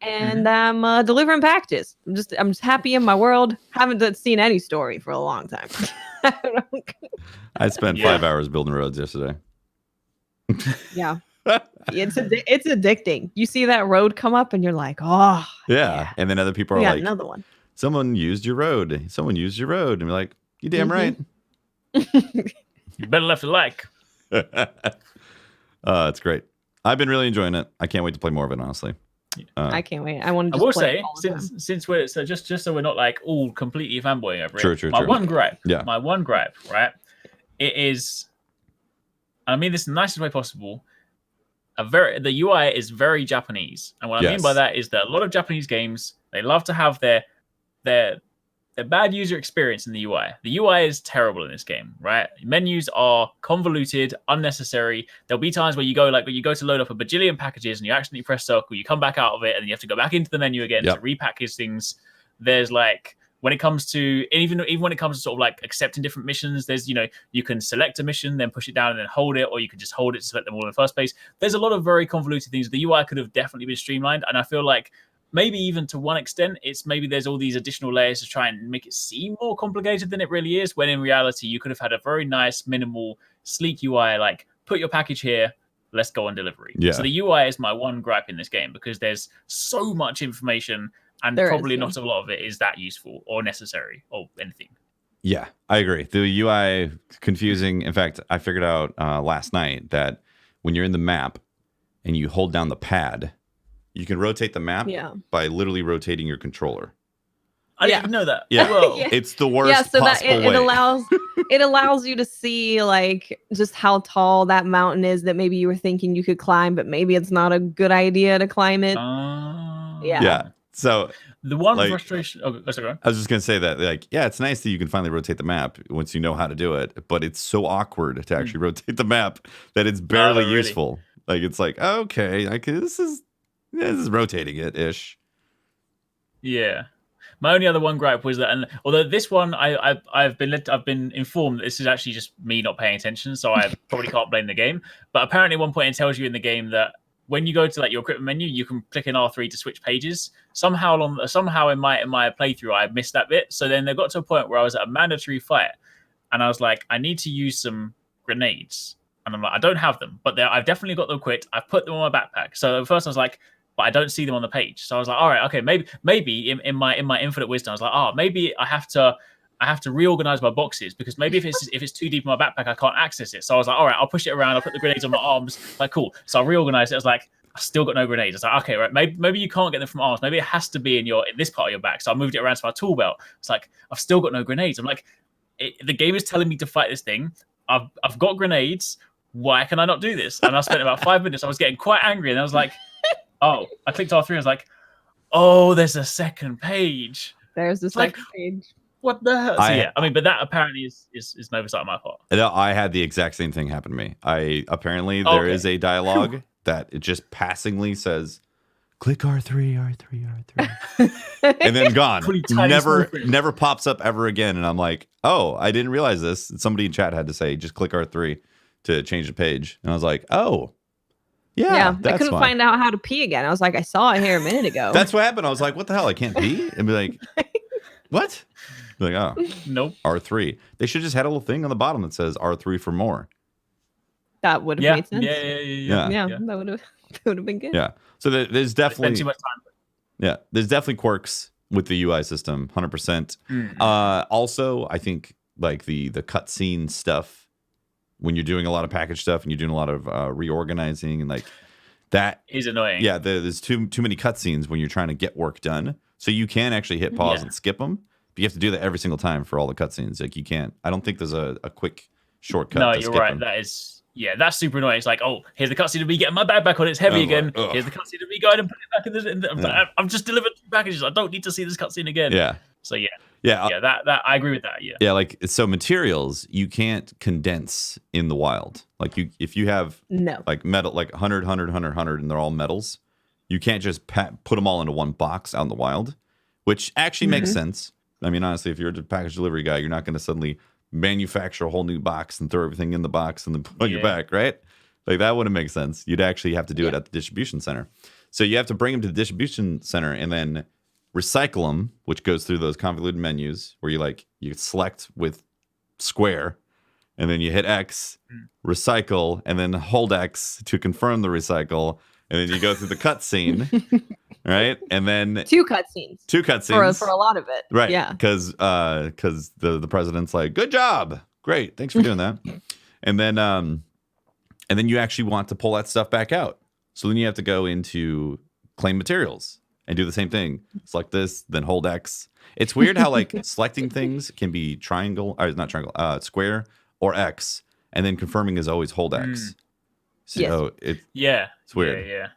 And I'm delivering packages. I'm just happy in my world. Haven't seen any story for a long time. I spent 5 hours building roads yesterday. Yeah. It's addicting. You see that road come up and you're like, oh. Yeah. And then other people are like, another one. Someone used your road. Someone used your road. And we're like, you damn right. You better left a like. It's great. I've been really enjoying it. I can't wait to play more of it, honestly. I can't wait. I want to. I will say, since we're just so we're not like all completely fanboying over it. True. My one gripe, right? It is. I mean this in the nicest way possible. The UI is very Japanese, and what I mean by that is that a lot of Japanese games they love to have their bad user experience in the UI. The UI is terrible in this game, right? Menus are convoluted, unnecessary. There'll be times where you go to load up a bajillion packages and you accidentally press circle, you come back out of it, and you have to go back into the menu again to repackage things. There's like when it comes to even when it comes to sort of like accepting different missions, there's you can select a mission, then push it down and then hold it, or you can just hold it to select them all in the first place. There's a lot of very convoluted things. The UI could have definitely been streamlined, and I feel like maybe even to one extent, it's maybe there's all these additional layers to try and make it seem more complicated than it really is, when in reality, you could have had a very nice, minimal, sleek UI, like, put your package here, let's go on delivery. Yeah. So the UI is my one gripe in this game, because there's so much information, and probably not a lot of it is that useful or necessary or anything. Yeah, I agree. The UI, confusing. In fact, I figured out last night that when you're in the map and you hold down the pad, you can rotate the map by literally rotating your controller. I didn't know that. Yeah, it's the worst possible way. It allows you to see like just how tall that mountain is that maybe you were thinking you could climb, but maybe it's not a good idea to climb it. Yeah. So the one frustration. Oh, sorry. I was just gonna say that, like, yeah, it's nice that you can finally rotate the map once you know how to do it, but it's so awkward to actually rotate the map that it's barely useful. Like, it's like, okay, this is rotating it ish. Yeah. My only other one gripe was that, and although this one I've been informed that this is actually just me not paying attention, so I probably can't blame the game. But apparently, at one point it tells you in the game that when you go to like your equipment menu, you can click in R3 to switch pages. Somehow in my playthrough, I missed that bit. So then they got to a point where I was at a mandatory fight, and I was like, I need to use some grenades, and I'm like, I don't have them, but I've definitely got them equipped. I've put them on my backpack. So at first I was like, but I don't see them on the page. So I was like, all right, okay, maybe in my infinite wisdom, I was like, maybe I have to reorganize my boxes, because maybe if it's too deep in my backpack, I can't access it. So I was like, all right, I'll push it around. I'll put the grenades on my arms. Like, cool. So I reorganized it. I was like, I've still got no grenades. I was like, okay, right, maybe you can't get them from arms. Maybe it has to be in this part of your back. So I moved it around to my tool belt. It's like, I've still got no grenades. I'm like, the game is telling me to fight this thing. I've got grenades. Why can I not do this? And I spent about 5 minutes. I was getting quite angry, and I was like, oh, I clicked R3 and I was like, oh, there's a second page. There's the second page. What the hell? So, but that apparently is an oversight on my part. I had the exact same thing happen to me. There is a dialogue that it just passingly says, click R3, and then gone. Never pops up ever again. And I'm like, oh, I didn't realize this. Somebody in chat had to say, just click R3 to change the page. And I was like, oh, Yeah, I couldn't fine. find out how to pee again. I was like, I saw it here a minute ago. That's what happened. I was like, what the hell? I can't pee? And be like, what? Be like, oh, Nope. R3. They should just had a little thing on the bottom that says R3 for more. That would have Yeah. made sense. Yeah. Yeah, that would have been good. Yeah. So there's Spend definitely too much time. yeah, there's definitely quirks with the UI system, 100%. Also, I think like the cutscene stuff when you're doing a lot of package stuff and you're doing a lot of reorganizing and like that Is annoying. Yeah, there's too many cutscenes when you're trying to get work done. So you can actually hit pause and skip them, but you have to do that every single time for all the cutscenes. Like you can't. I don't think there's a quick shortcut. No, to you're skip right. them. That is. Yeah, that's super annoying. It's like, oh, here's the cutscene of me getting my bag back on. It's heavy again. Ugh. Here's the cutscene of me going and putting it back in the. I've just delivered 2 packages. I don't need to see this cutscene again. Yeah. So yeah. Yeah. That I agree with that. Yeah. Yeah, like so materials you can't condense in the wild. Like if you have like metal like 100 and they're all metals, you can't just put them all into one box out in the wild, which actually makes sense. I mean, honestly, if you're a package delivery guy, you're not going to suddenly manufacture a whole new box and throw everything in the box and then put on your back, right? Like that wouldn't make sense. You'd actually have to do it at the distribution center. So you have to bring them to the distribution center and then recycle them, which goes through those convoluted menus where you select with square and then you hit X, recycle, and then hold X to confirm the recycle, and then you go through the cutscene, right? And then 2 cutscenes. 2 cutscenes for a lot of it. right? Yeah, because the president's like, "Good job, great, thanks for doing that," and then you actually want to pull that stuff back out. So then you have to go into claim materials and do the same thing. Select this, then hold X. It's weird how like selecting things can be square or X, and then confirming is always hold X. So it's weird. Yeah.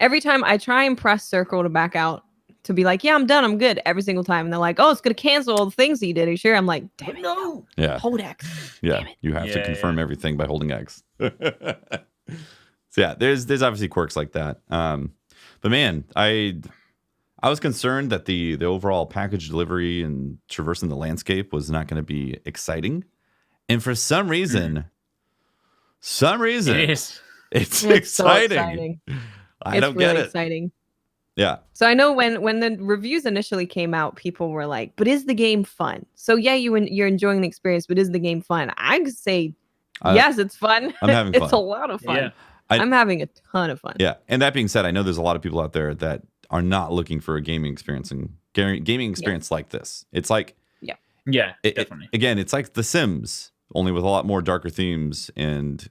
every time I try and press circle to back out to be like, yeah, I'm done, I'm good, every single time. And they're like, oh, it's gonna cancel all the things that you did. Are you sure? I'm like, damn it, no. Yeah. Hold X. Yeah. Damn it. You have to confirm everything by holding X. So yeah, there's obviously quirks like that. But man, I was concerned that the overall package delivery and traversing the landscape was not going to be exciting. And for some reason, It is. it's So exciting. I don't really get it. exciting. Yeah. So I know when the reviews initially came out, people were like, "But is the game fun?" So yeah, you're enjoying the experience, but is the game fun? I could say, yes, it's fun. I'm having fun. It's a lot of fun. Yeah. I'm having a ton of fun. Yeah. And that being said, I know there's a lot of people out there that are not looking for a gaming experience like this. It's like, Yeah, definitely. Again, it's like The Sims, only with a lot more darker themes and,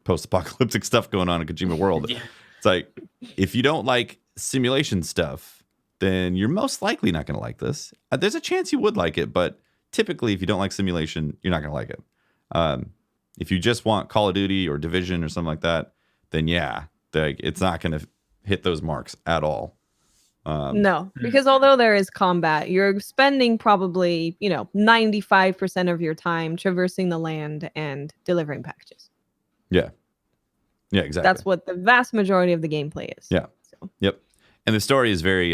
post-apocalyptic stuff going on in Kojima World. Yeah. It's like, if you don't like simulation stuff, then you're most likely not going to like this. There's a chance you would like it, but typically, if you don't like simulation, you're not going to like it. If you just want Call of Duty or Division or something like that, then it's not going to hit those marks at all. No, because although there is combat, you're spending probably 95% of your time traversing the land and delivering packages. Yeah. Yeah, exactly. That's what the vast majority of the gameplay is. Yeah. So. Yep. And the story is very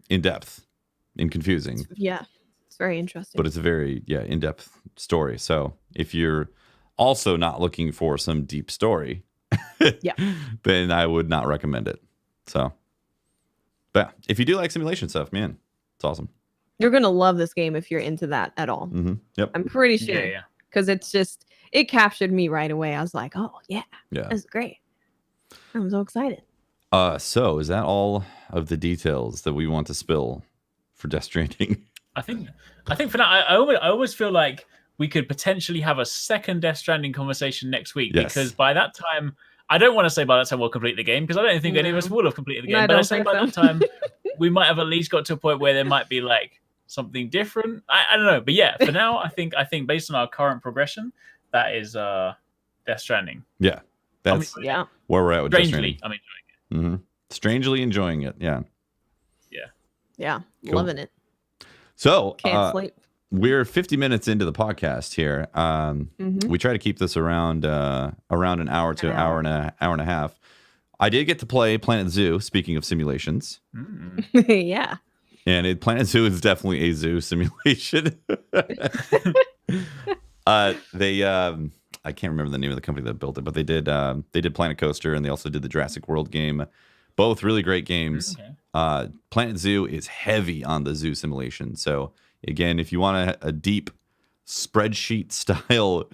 in-depth and confusing. Yeah. It's very interesting. But it's a very, in-depth story. So if you're also not looking for some deep story, then I would not recommend it. So, but yeah, if you do like simulation stuff, man, it's awesome. You're going to love this game if you're into that at all. Mm-hmm. Yep. I'm pretty sure. Yeah. Because it captured me right away. I was like, oh, yeah. That's great. I'm so excited. So is that all of the details that we want to spill for Death Stranding? I think for now, I always feel like we could potentially have a second Death Stranding conversation next week, because by that time, I don't want to say by that time we'll complete the game, because I don't think any of us will have completed the game. But I say by that time, we might have at least got to a point where there might be like something different. I don't know, but yeah, for now, I think based on our current progression, that is Death Stranding. Yeah, that's where we're at with Death Stranding. I'm enjoying it. Mm-hmm. Strangely enjoying it. Yeah. Cool. Loving it. So Can't sleep. We're 50 minutes into the podcast here. We try to keep this around an hour to an hour and a half. I did get to play Planet Zoo. Speaking of simulations, Yeah. and Planet Zoo is definitely a zoo simulation. I can't remember the name of the company that built it, but they did Planet Coaster, and they also did the Jurassic World game. Both really great games. Okay. Planet Zoo is heavy on the zoo simulation. So again, if you want a deep spreadsheet style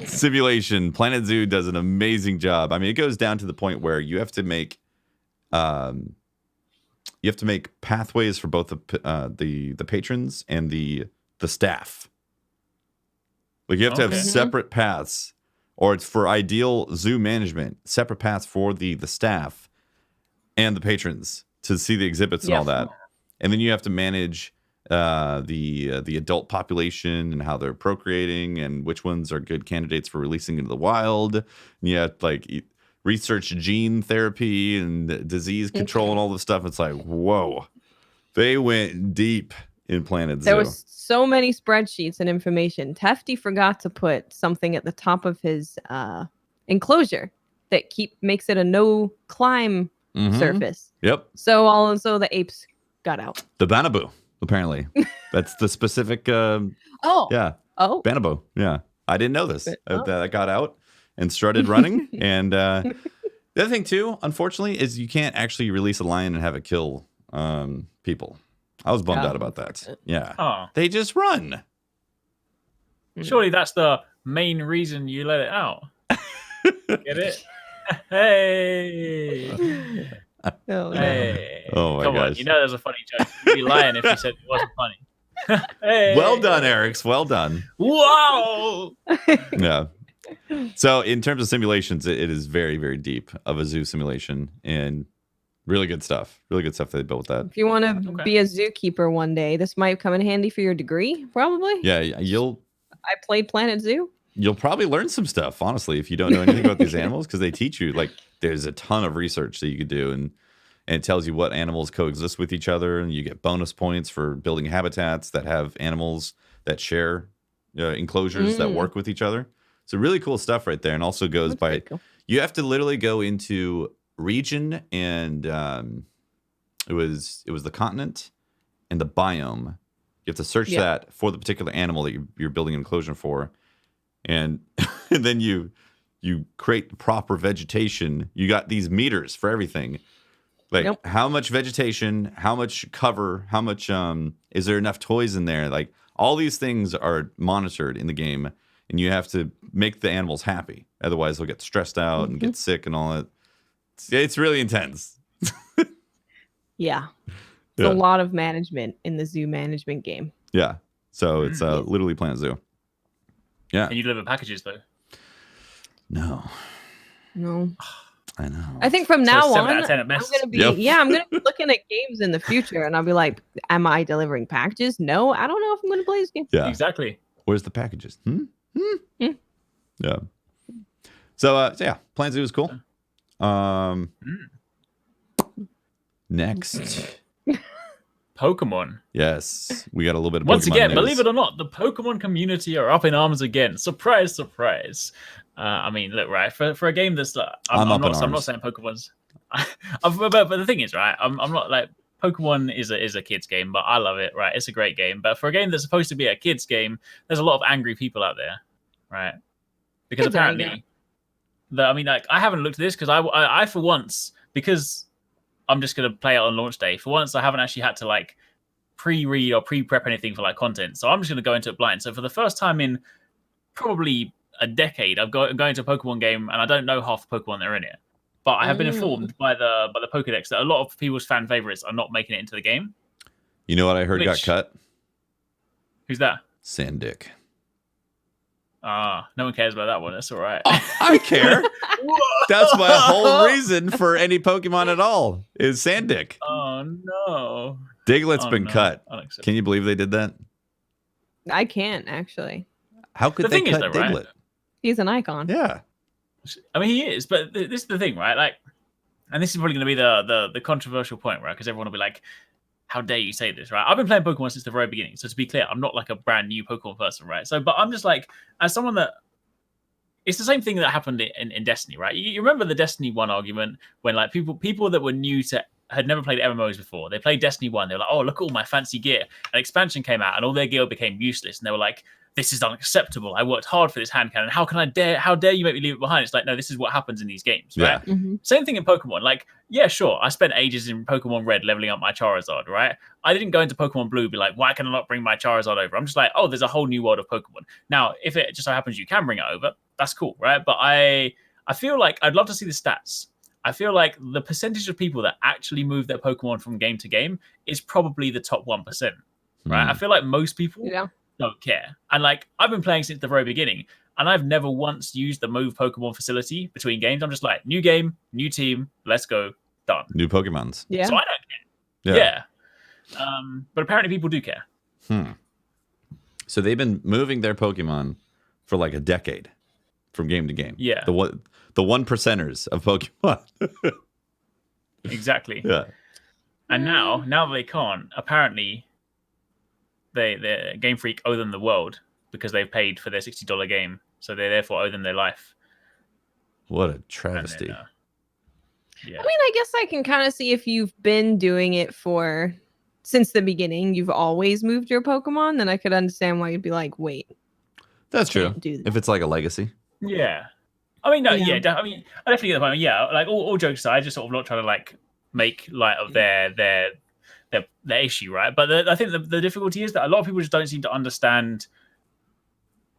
simulation, Planet Zoo does an amazing job. I mean, it goes down to the point where you have to make pathways for both the patrons and the staff. Like you have to have separate paths, or it's for ideal zoo management, separate paths for the staff and the patrons to see the exhibits and all that. And then you have to manage the adult population and how they're procreating and which ones are good candidates for releasing into the wild. And you have to like research gene therapy and disease control and all this stuff. It's like, whoa, they went deep in Planet Zoo. There was so many spreadsheets and information. Tefty forgot to put something at the top of his enclosure that makes it a no climb surface. Yep. So the apes got out. The Banaboo, apparently. That's the specific. Yeah. Oh. Banaboo. Yeah. I didn't know this. That got out and started running. And the other thing too, unfortunately, is you can't actually release a lion and have it kill people. I was bummed out about that. Yeah. Oh. They just run. Surely that's the main reason you let it out. Get it? Hey. Hey. Oh my Come gosh. on, you know there's a funny joke. You'd be lying if you said it wasn't funny. Hey. Well done, Erics. Well done. Whoa. Yeah. So in terms of simulations, it is very, very deep of a zoo simulation and really good stuff. Really good stuff they built with that. If you want to be a zookeeper one day, this might come in handy for your degree, probably. Yeah, I played Planet Zoo. You'll probably learn some stuff, honestly, if you don't know anything about these animals, because they teach you, like, there's a ton of research that you could do, and it tells you what animals coexist with each other, and you get bonus points for building habitats that have animals that share enclosures that work with each other. So really cool stuff right there, and also goes by, you have to literally go into region, and it was the continent and the biome. You have to search that for the particular animal that you're building an enclosure for. And then you create the proper vegetation. You got these meters for everything. Like how much vegetation, how much cover, how much is there enough toys in there? Like all these things are monitored in the game, and you have to make the animals happy. Otherwise they'll get stressed out and get sick and all that. It's really intense. Yeah. It's a lot of management in the zoo management game. Yeah. So it's literally Planet Zoo. Yeah. And you deliver packages though? No. I know. I think from now on, I'm going to be looking at games in the future, and I'll be like, am I delivering packages? No, I don't know if I'm going to play this game. Yeah. Exactly. Where's the packages? Yeah. So yeah, Planet Zoo is cool. Next. Pokemon. Yes, we got a little bit of Once Pokemon again, news. believe it or not, the Pokemon community are up in arms again. Surprise, surprise. I mean, look, right, for a game that's I'm not saying Pokemon's but the thing is, right, I'm not like Pokemon is a kid's game, but I love it, right? It's a great game. But for a game that's supposed to be a kid's game, there's a lot of angry people out there, right? Because apparently I mean, like, I haven't looked at this because I for once, because I'm just going to play it on launch day. For once, I haven't actually had to like pre-read or pre-prep anything for like content. So I'm just going to go into it blind. So for the first time in probably a decade, I'm going to a Pokemon game and I don't know half the Pokemon that are in it. But I have been informed by the Pokedex that a lot of people's fan favorites are not making it into the game. You know what I heard got cut? Who's that? Sandick. No one cares about that one. That's all right. Oh, I care. That's my whole reason for any Pokemon at all is Sandick. Oh no. Diglett's been cut. Can you believe they did that? I can't actually. How could they cut Diglett? Right? He's an icon. Yeah. I mean, he is, but this is the thing, right? Like, and this is probably going to be the controversial point, right? Because everyone will be like, how dare you say this, right? I've been playing Pokemon since the very beginning. So to be clear, I'm not like a brand new Pokemon person, right? So, but I'm just like, as someone that, it's the same thing that happened in Destiny, right? You remember the Destiny 1 argument when like people that were new to, had never played MMOs before. They played Destiny 1. They were like, oh, look at all my fancy gear. An expansion came out and all their gear became useless. And they were like, this is unacceptable. I worked hard for this hand cannon. How dare you make me leave it behind? It's like, no, this is what happens in these games, right? Yeah. Same thing in Pokemon. Like, yeah, sure, I spent ages in Pokemon Red leveling up my Charizard, right? I didn't go into Pokemon Blue be like, why can I not bring my Charizard over? I'm just like, oh, there's a whole new world of Pokemon. Now, if it just so happens you can bring it over, that's cool, right? But I feel like I'd love to see the stats. I feel like the percentage of people that actually move their Pokemon from game to game is probably the top 1%, right? I feel like most people don't care. And like, I've been playing since the very beginning, and I've never once used the move Pokemon facility between games. I'm just like, new game, new team, let's go, done. New Pokemons. Yeah. So I don't care. Yeah. But apparently people do care. So they've been moving their Pokemon for like a decade from game to game. Yeah. The 1%ers of Pokemon. Exactly. Yeah. And now they can't. Apparently, the Game Freak owe them the world because they've paid for their $60 game, so they therefore owe them their life. What a travesty! Then, yeah. I mean, I guess I can kind of see if you've been doing it since the beginning, you've always moved your Pokemon, then I could understand why you'd be like, wait. That's true. Do that. If it's like a legacy. Yeah. I mean, no, I definitely get the point. Yeah, like all jokes aside, I just sort of not trying to like make light of their issue, right? But I think the difficulty is that a lot of people just don't seem to understand.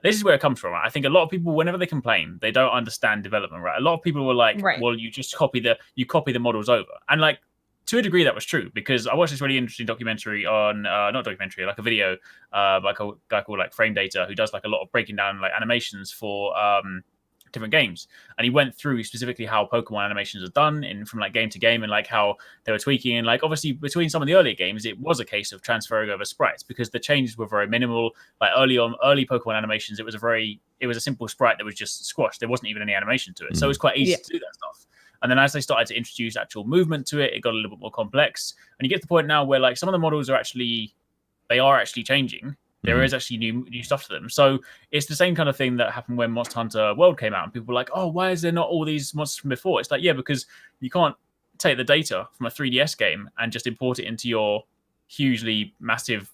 This is where it comes from, right? I think a lot of people, whenever they complain, they don't understand development, right? A lot of people were like, well, you just copy the models over. And like, to a degree, that was true, because I watched this really interesting documentary on, not documentary, like a video by a guy called like Frame Data, who does like a lot of breaking down like animations for different games, and he went through specifically how Pokemon animations are done from like game to game, and like how they were tweaking, and like obviously between some of the earlier games it was a case of transferring over sprites because the changes were very minimal. Like early Pokemon animations, it was a simple sprite that was just squashed. There wasn't even any animation to it, so it was quite easy to do that stuff. And then as they started to introduce actual movement to it, it got a little bit more complex, and you get to the point now where like some of the models are actually changing. There is actually new stuff to them. So it's the same kind of thing that happened when Monster Hunter World came out. And people were like, oh, why is there not all these monsters from before? It's like, yeah, because you can't take the data from a 3DS game and just import it into your hugely massive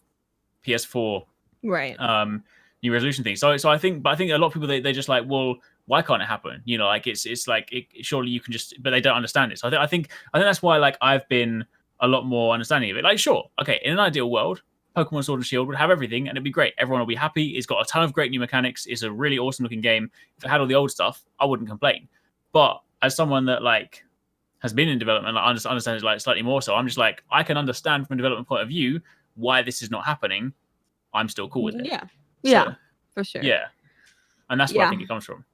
PS4 new resolution thing. So I think a lot of people, they're just like, well, why can't it happen? You know, like it's like, surely you can just, but they don't understand it. So I think that's why like I've been a lot more understanding of it. Like, sure, okay, in an ideal world, Pokemon Sword and Shield would have everything and it'd be great. Everyone will be happy. It's got a ton of great new mechanics. It's a really awesome looking game. If it had all the old stuff, I wouldn't complain. But as someone that like has been in development, like understands like slightly more so, I'm just like, I can understand from a development point of view why this is not happening. I'm still cool with it. Yeah, for sure. Yeah. And that's where I think it comes from.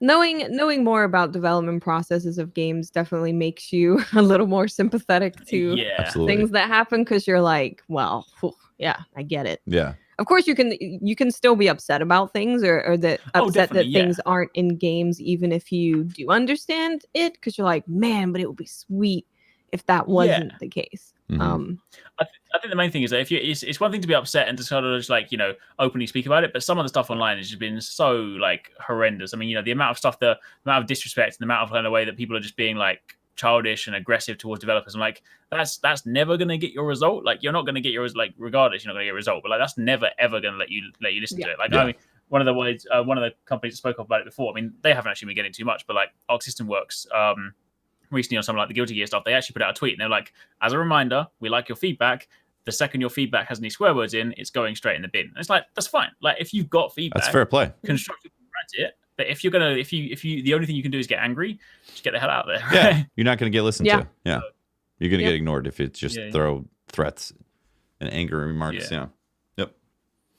Knowing more about development processes of games definitely makes you a little more sympathetic to things that happen, because you're like, well, I get it. Yeah. Of course, you can still be upset about things or that upset that things aren't in games, even if you do understand it, because you're like, man, but it would be sweet if that wasn't the case. I think the main thing is that it's one thing to be upset and to sort of just like, you know, openly speak about it, but some of the stuff online has just been so like horrendous. I mean, you know, the amount of stuff, the amount of disrespect and the amount of kind of way that people are just being like childish and aggressive towards developers. I'm like, that's never gonna get your result. Like, you're not gonna get yours, like, regardless, you're not gonna get a result. But like, that's never ever gonna let you listen to it. Like, I mean, one of the companies that spoke about it before, I mean, they haven't actually been getting too much, but like Arc System Works, recently on something like the Guilty Gear stuff, they actually put out a tweet and they're like, as a reminder, we like your feedback. The second your feedback has any swear words in, it's going straight in the bin. And it's like, that's fine. Like, if you've got feedback, that's fair play. Constructively grant it. But if you the only thing you can do is get angry, just get the hell out of there. Right? Yeah, you're not going to get listened to. Yeah, you're going to get ignored if it's just throw threats and anger remarks. Yeah. Yep.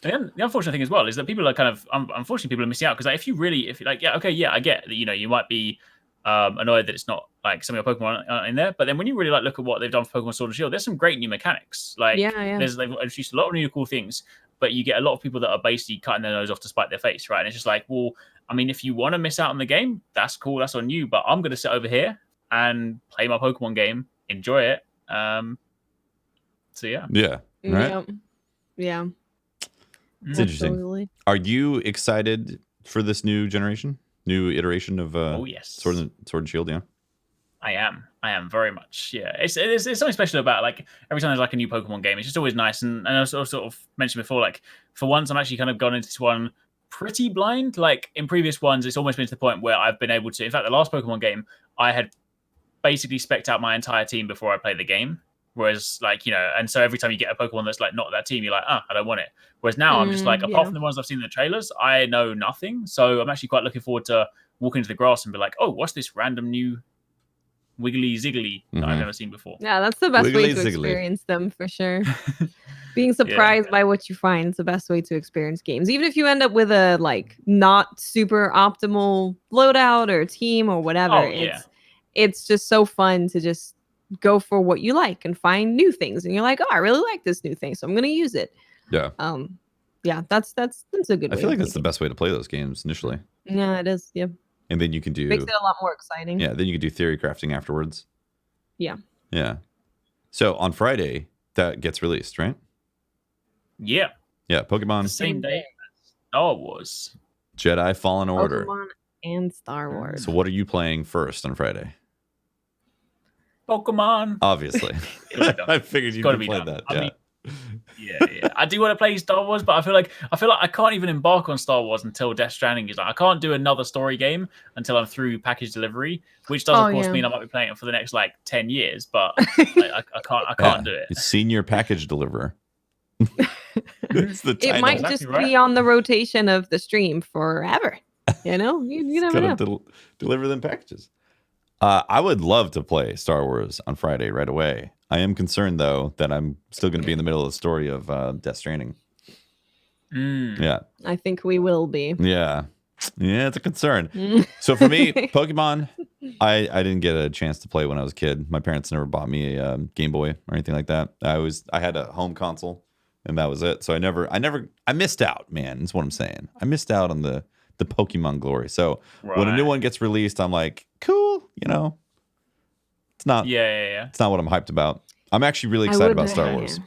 And the unfortunate thing as well is that people are kind of unfortunately people are missing out, because like, if like I get that, you know, you might be annoyed that it's not like some of your Pokemon in there, but then when you really like look at what they've done for Pokemon Sword and Shield, there's some great new mechanics. Like they've introduced a lot of new cool things, but you get a lot of people that are basically cutting their nose off to spite their face, right? And it's just like, well, I mean, if you want to miss out on the game, that's cool, that's on you, but I'm going to sit over here and play my Pokemon game, enjoy it. So yeah. Right. Yeah. It's interesting. Absolutely. Are you excited for this new iteration of Sword and Shield? Yeah, I am very much. Yeah, it's something special about like every time there's like a new Pokemon game. It's just always nice. And I sort of mentioned before, like for once, I'm actually kind of gone into this one pretty blind. Like in previous ones, it's almost been to the point where I've been able to. In fact, the last Pokemon game, I had basically spec'd out my entire team before I played the game. Whereas, like, and so every time you get a Pokemon that's like not that team, you're like, I don't want it. Whereas now I'm just like, apart from the ones I've seen in the trailers, I know nothing. So I'm actually quite looking forward to walking into the grass and be like, oh, what's this random new wiggly ziggly that I've never seen before? Yeah, that's the best Wiggly way to ziggly. experience them for sure. Being surprised by what you find is the best way to experience games. Even if you end up with a like not super optimal loadout or team or whatever, it's just so fun to just go for what you like and find new things. And you're like, oh, I really like this new thing, so I'm gonna use it. Yeah. Yeah, that's a good way. I feel like that's the best way to play those games initially. Yeah, it is. Yeah. And then you can do makes it a lot more exciting. Yeah, then you can do theory crafting afterwards. Yeah. Yeah. So on Friday, that gets released, right? Yeah. Yeah, Pokemon. The same day as Star Wars. Jedi Fallen Order. Pokemon and Star Wars. So what are you playing first on Friday? Pokemon. Obviously. I figured you could play that. I mean, yeah. I do want to play Star Wars, but I feel like I can't even embark on Star Wars until Death Stranding is like. I can't do another story game until I'm through package delivery, which does of course mean I might be playing it for the next like 10 years. But I can't do it. Senior package deliverer. It's the title. It might just be on the rotation of the stream forever. You never know. Deliver them packages. I would love to play Star Wars on Friday right away. I am concerned, though, that I'm still going to be in the middle of the story of Death Stranding. Yeah. I think we will be. Yeah. Yeah, it's a concern. So for me, Pokemon, I didn't get a chance to play when I was a kid. My parents never bought me a Game Boy or anything like that. I had a home console, and that was it. So I missed out, man. That's what I'm saying. I missed out on the Pokemon glory. So when a new one gets released, I'm like, cool, It's not It's not what I'm hyped about. I'm actually really excited about Star Wars.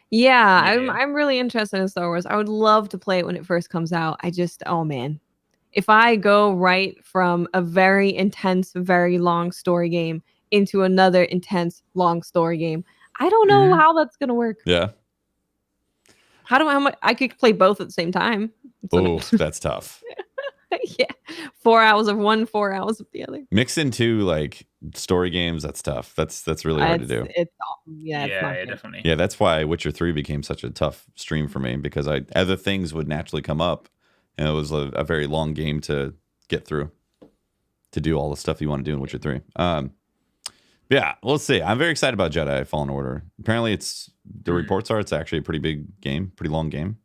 Yeah, I'm really interested in Star Wars. I would love to play it when it first comes out. Oh man. If I go right from a very intense, very long story game into another intense, long story game, I don't know how that's gonna work. Yeah. How much I could play both at the same time. Oh, that's tough. Yeah. 4 hours of one, 4 hours of the other. Mix into like story games, that's tough. That's really hard to do. It's definitely. Yeah, that's why Witcher 3 became such a tough stream for me, because other things would naturally come up, and it was a very long game to get through to do all the stuff you want to do in Witcher 3. Yeah, we'll see. I'm very excited about Jedi Fallen Order. Apparently the reports are it's actually a pretty big game, pretty long game.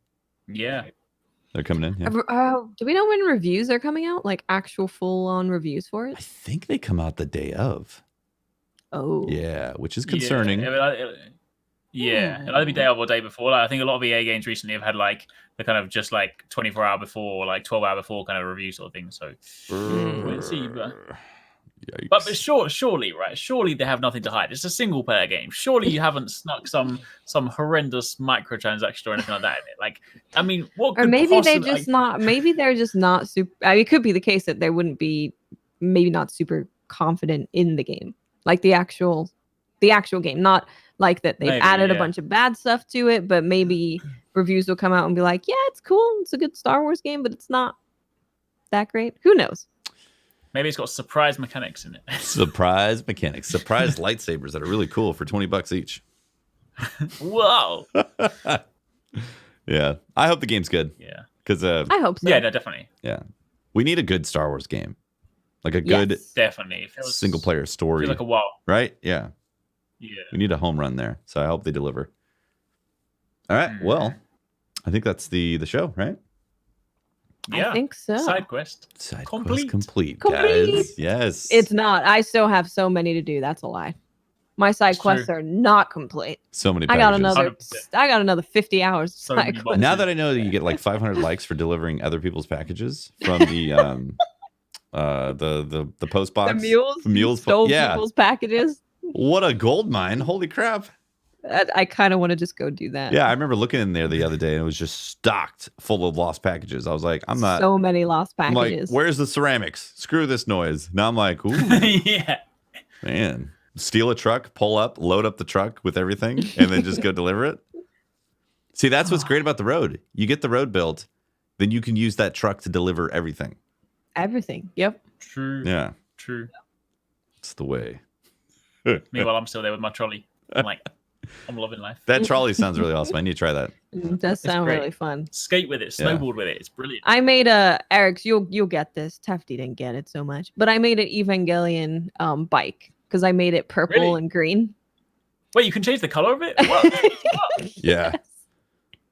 Yeah. They're coming in. Yeah. Do we know when reviews are coming out? Like actual full-on reviews for it? I think they come out the day of. Oh. Yeah, which is concerning. It'll either be day of or day before. Like, I think a lot of EA games recently have had like the kind of just like 24-hour before or like 12-hour before kind of review sort of thing. So we'll see. But surely, right? Surely they have nothing to hide. It's a single-player game. Surely you haven't snuck some horrendous microtransaction or anything like that in it. Like, I mean, what? Or maybe they're just not. Maybe they're just not super. It could be the case that they wouldn't be, maybe not super confident in the game, like the actual game. Not like that they've added a bunch of bad stuff to it, but maybe reviews will come out and be like, yeah, it's cool. It's a good Star Wars game, but it's not that great. Who knows? Maybe it's got surprise mechanics in it. Surprise mechanics. Surprise lightsabers that are really cool for $20 each. Whoa. Yeah. I hope the game's good. Yeah. Because I hope so. Yeah, no, definitely. Yeah. We need a good Star Wars game. Like a good definitely single player story. Like a while. Right? Yeah. Yeah. We need a home run there. So I hope they deliver. All right. Well, I think that's the show, right? Yeah, I think so. SideQuest complete, guys. Yes. It's not. I still have so many to do. That's a lie. My side quests are not complete. So many packages. I got another 50 hours. So now that I know that you get like 500 likes for delivering other people's packages from the post box. The mules stole people's packages. What a gold mine. Holy crap. I kind of want to just go do that. Yeah, I remember looking in there the other day and it was just stocked full of lost packages. I was like, I'm not. So many lost packages. I'm like, where's the ceramics? Screw this noise. Now I'm like, ooh. Yeah. Man, steal a truck, pull up, load up the truck with everything, and then just go deliver it. See, that's what's great about the road. You get the road built, then you can use that truck to deliver everything. Everything. Yep. True. Yeah. True. It's the way. Meanwhile, I'm still there with my trolley. I'm like, I'm loving life. That trolley sounds really awesome. I need to try that. It does sound great. really fun. Skate with it, snowboard with it. It's brilliant. I made Eric's. You'll get this. Tefty didn't get it so much, but I made an Evangelion bike because I made it purple Really? and green. Wait, you can change the color of it? What? Yeah.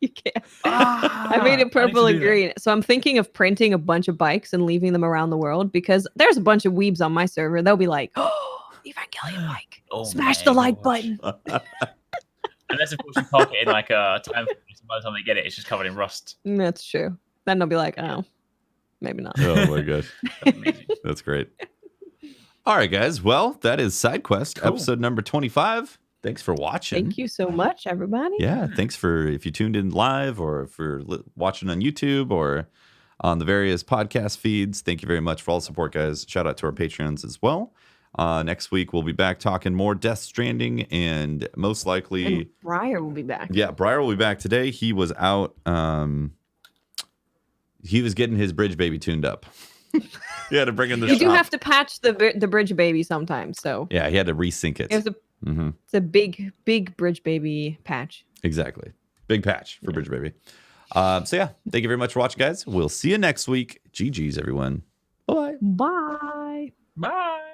You can. I made it purple and green. So I'm thinking of printing a bunch of bikes and leaving them around the world because there's a bunch of weebs on my server. They'll be like, "Oh, Evangelion bike! Smash the like button!" Unless of course you park it in like a time. By the time they get it, it's just covered in rust. That's true. Then they'll be like, "Oh, maybe not." Oh my gosh. That's great. All right, guys. Well, that is SideQuest episode number 25. Thanks for watching. Thank you so much, everybody. Yeah, thanks for if you tuned in live or if you're watching on YouTube or on the various podcast feeds. Thank you very much for all the support, guys. Shout out to our Patreons as well. Next week, we'll be back talking more Death Stranding and most likely... And Briar will be back. Yeah, Briar will be back today. He was out... he was getting his bridge baby tuned up. He had to bring in the You do shop. have to patch the bridge baby sometimes, so... Yeah, he had to resync it. It's a big bridge baby patch. Exactly. Big patch for Bridge Baby. So yeah, thank you very much for watching, guys. We'll see you next week. GG's, everyone. Bye. Bye. Bye.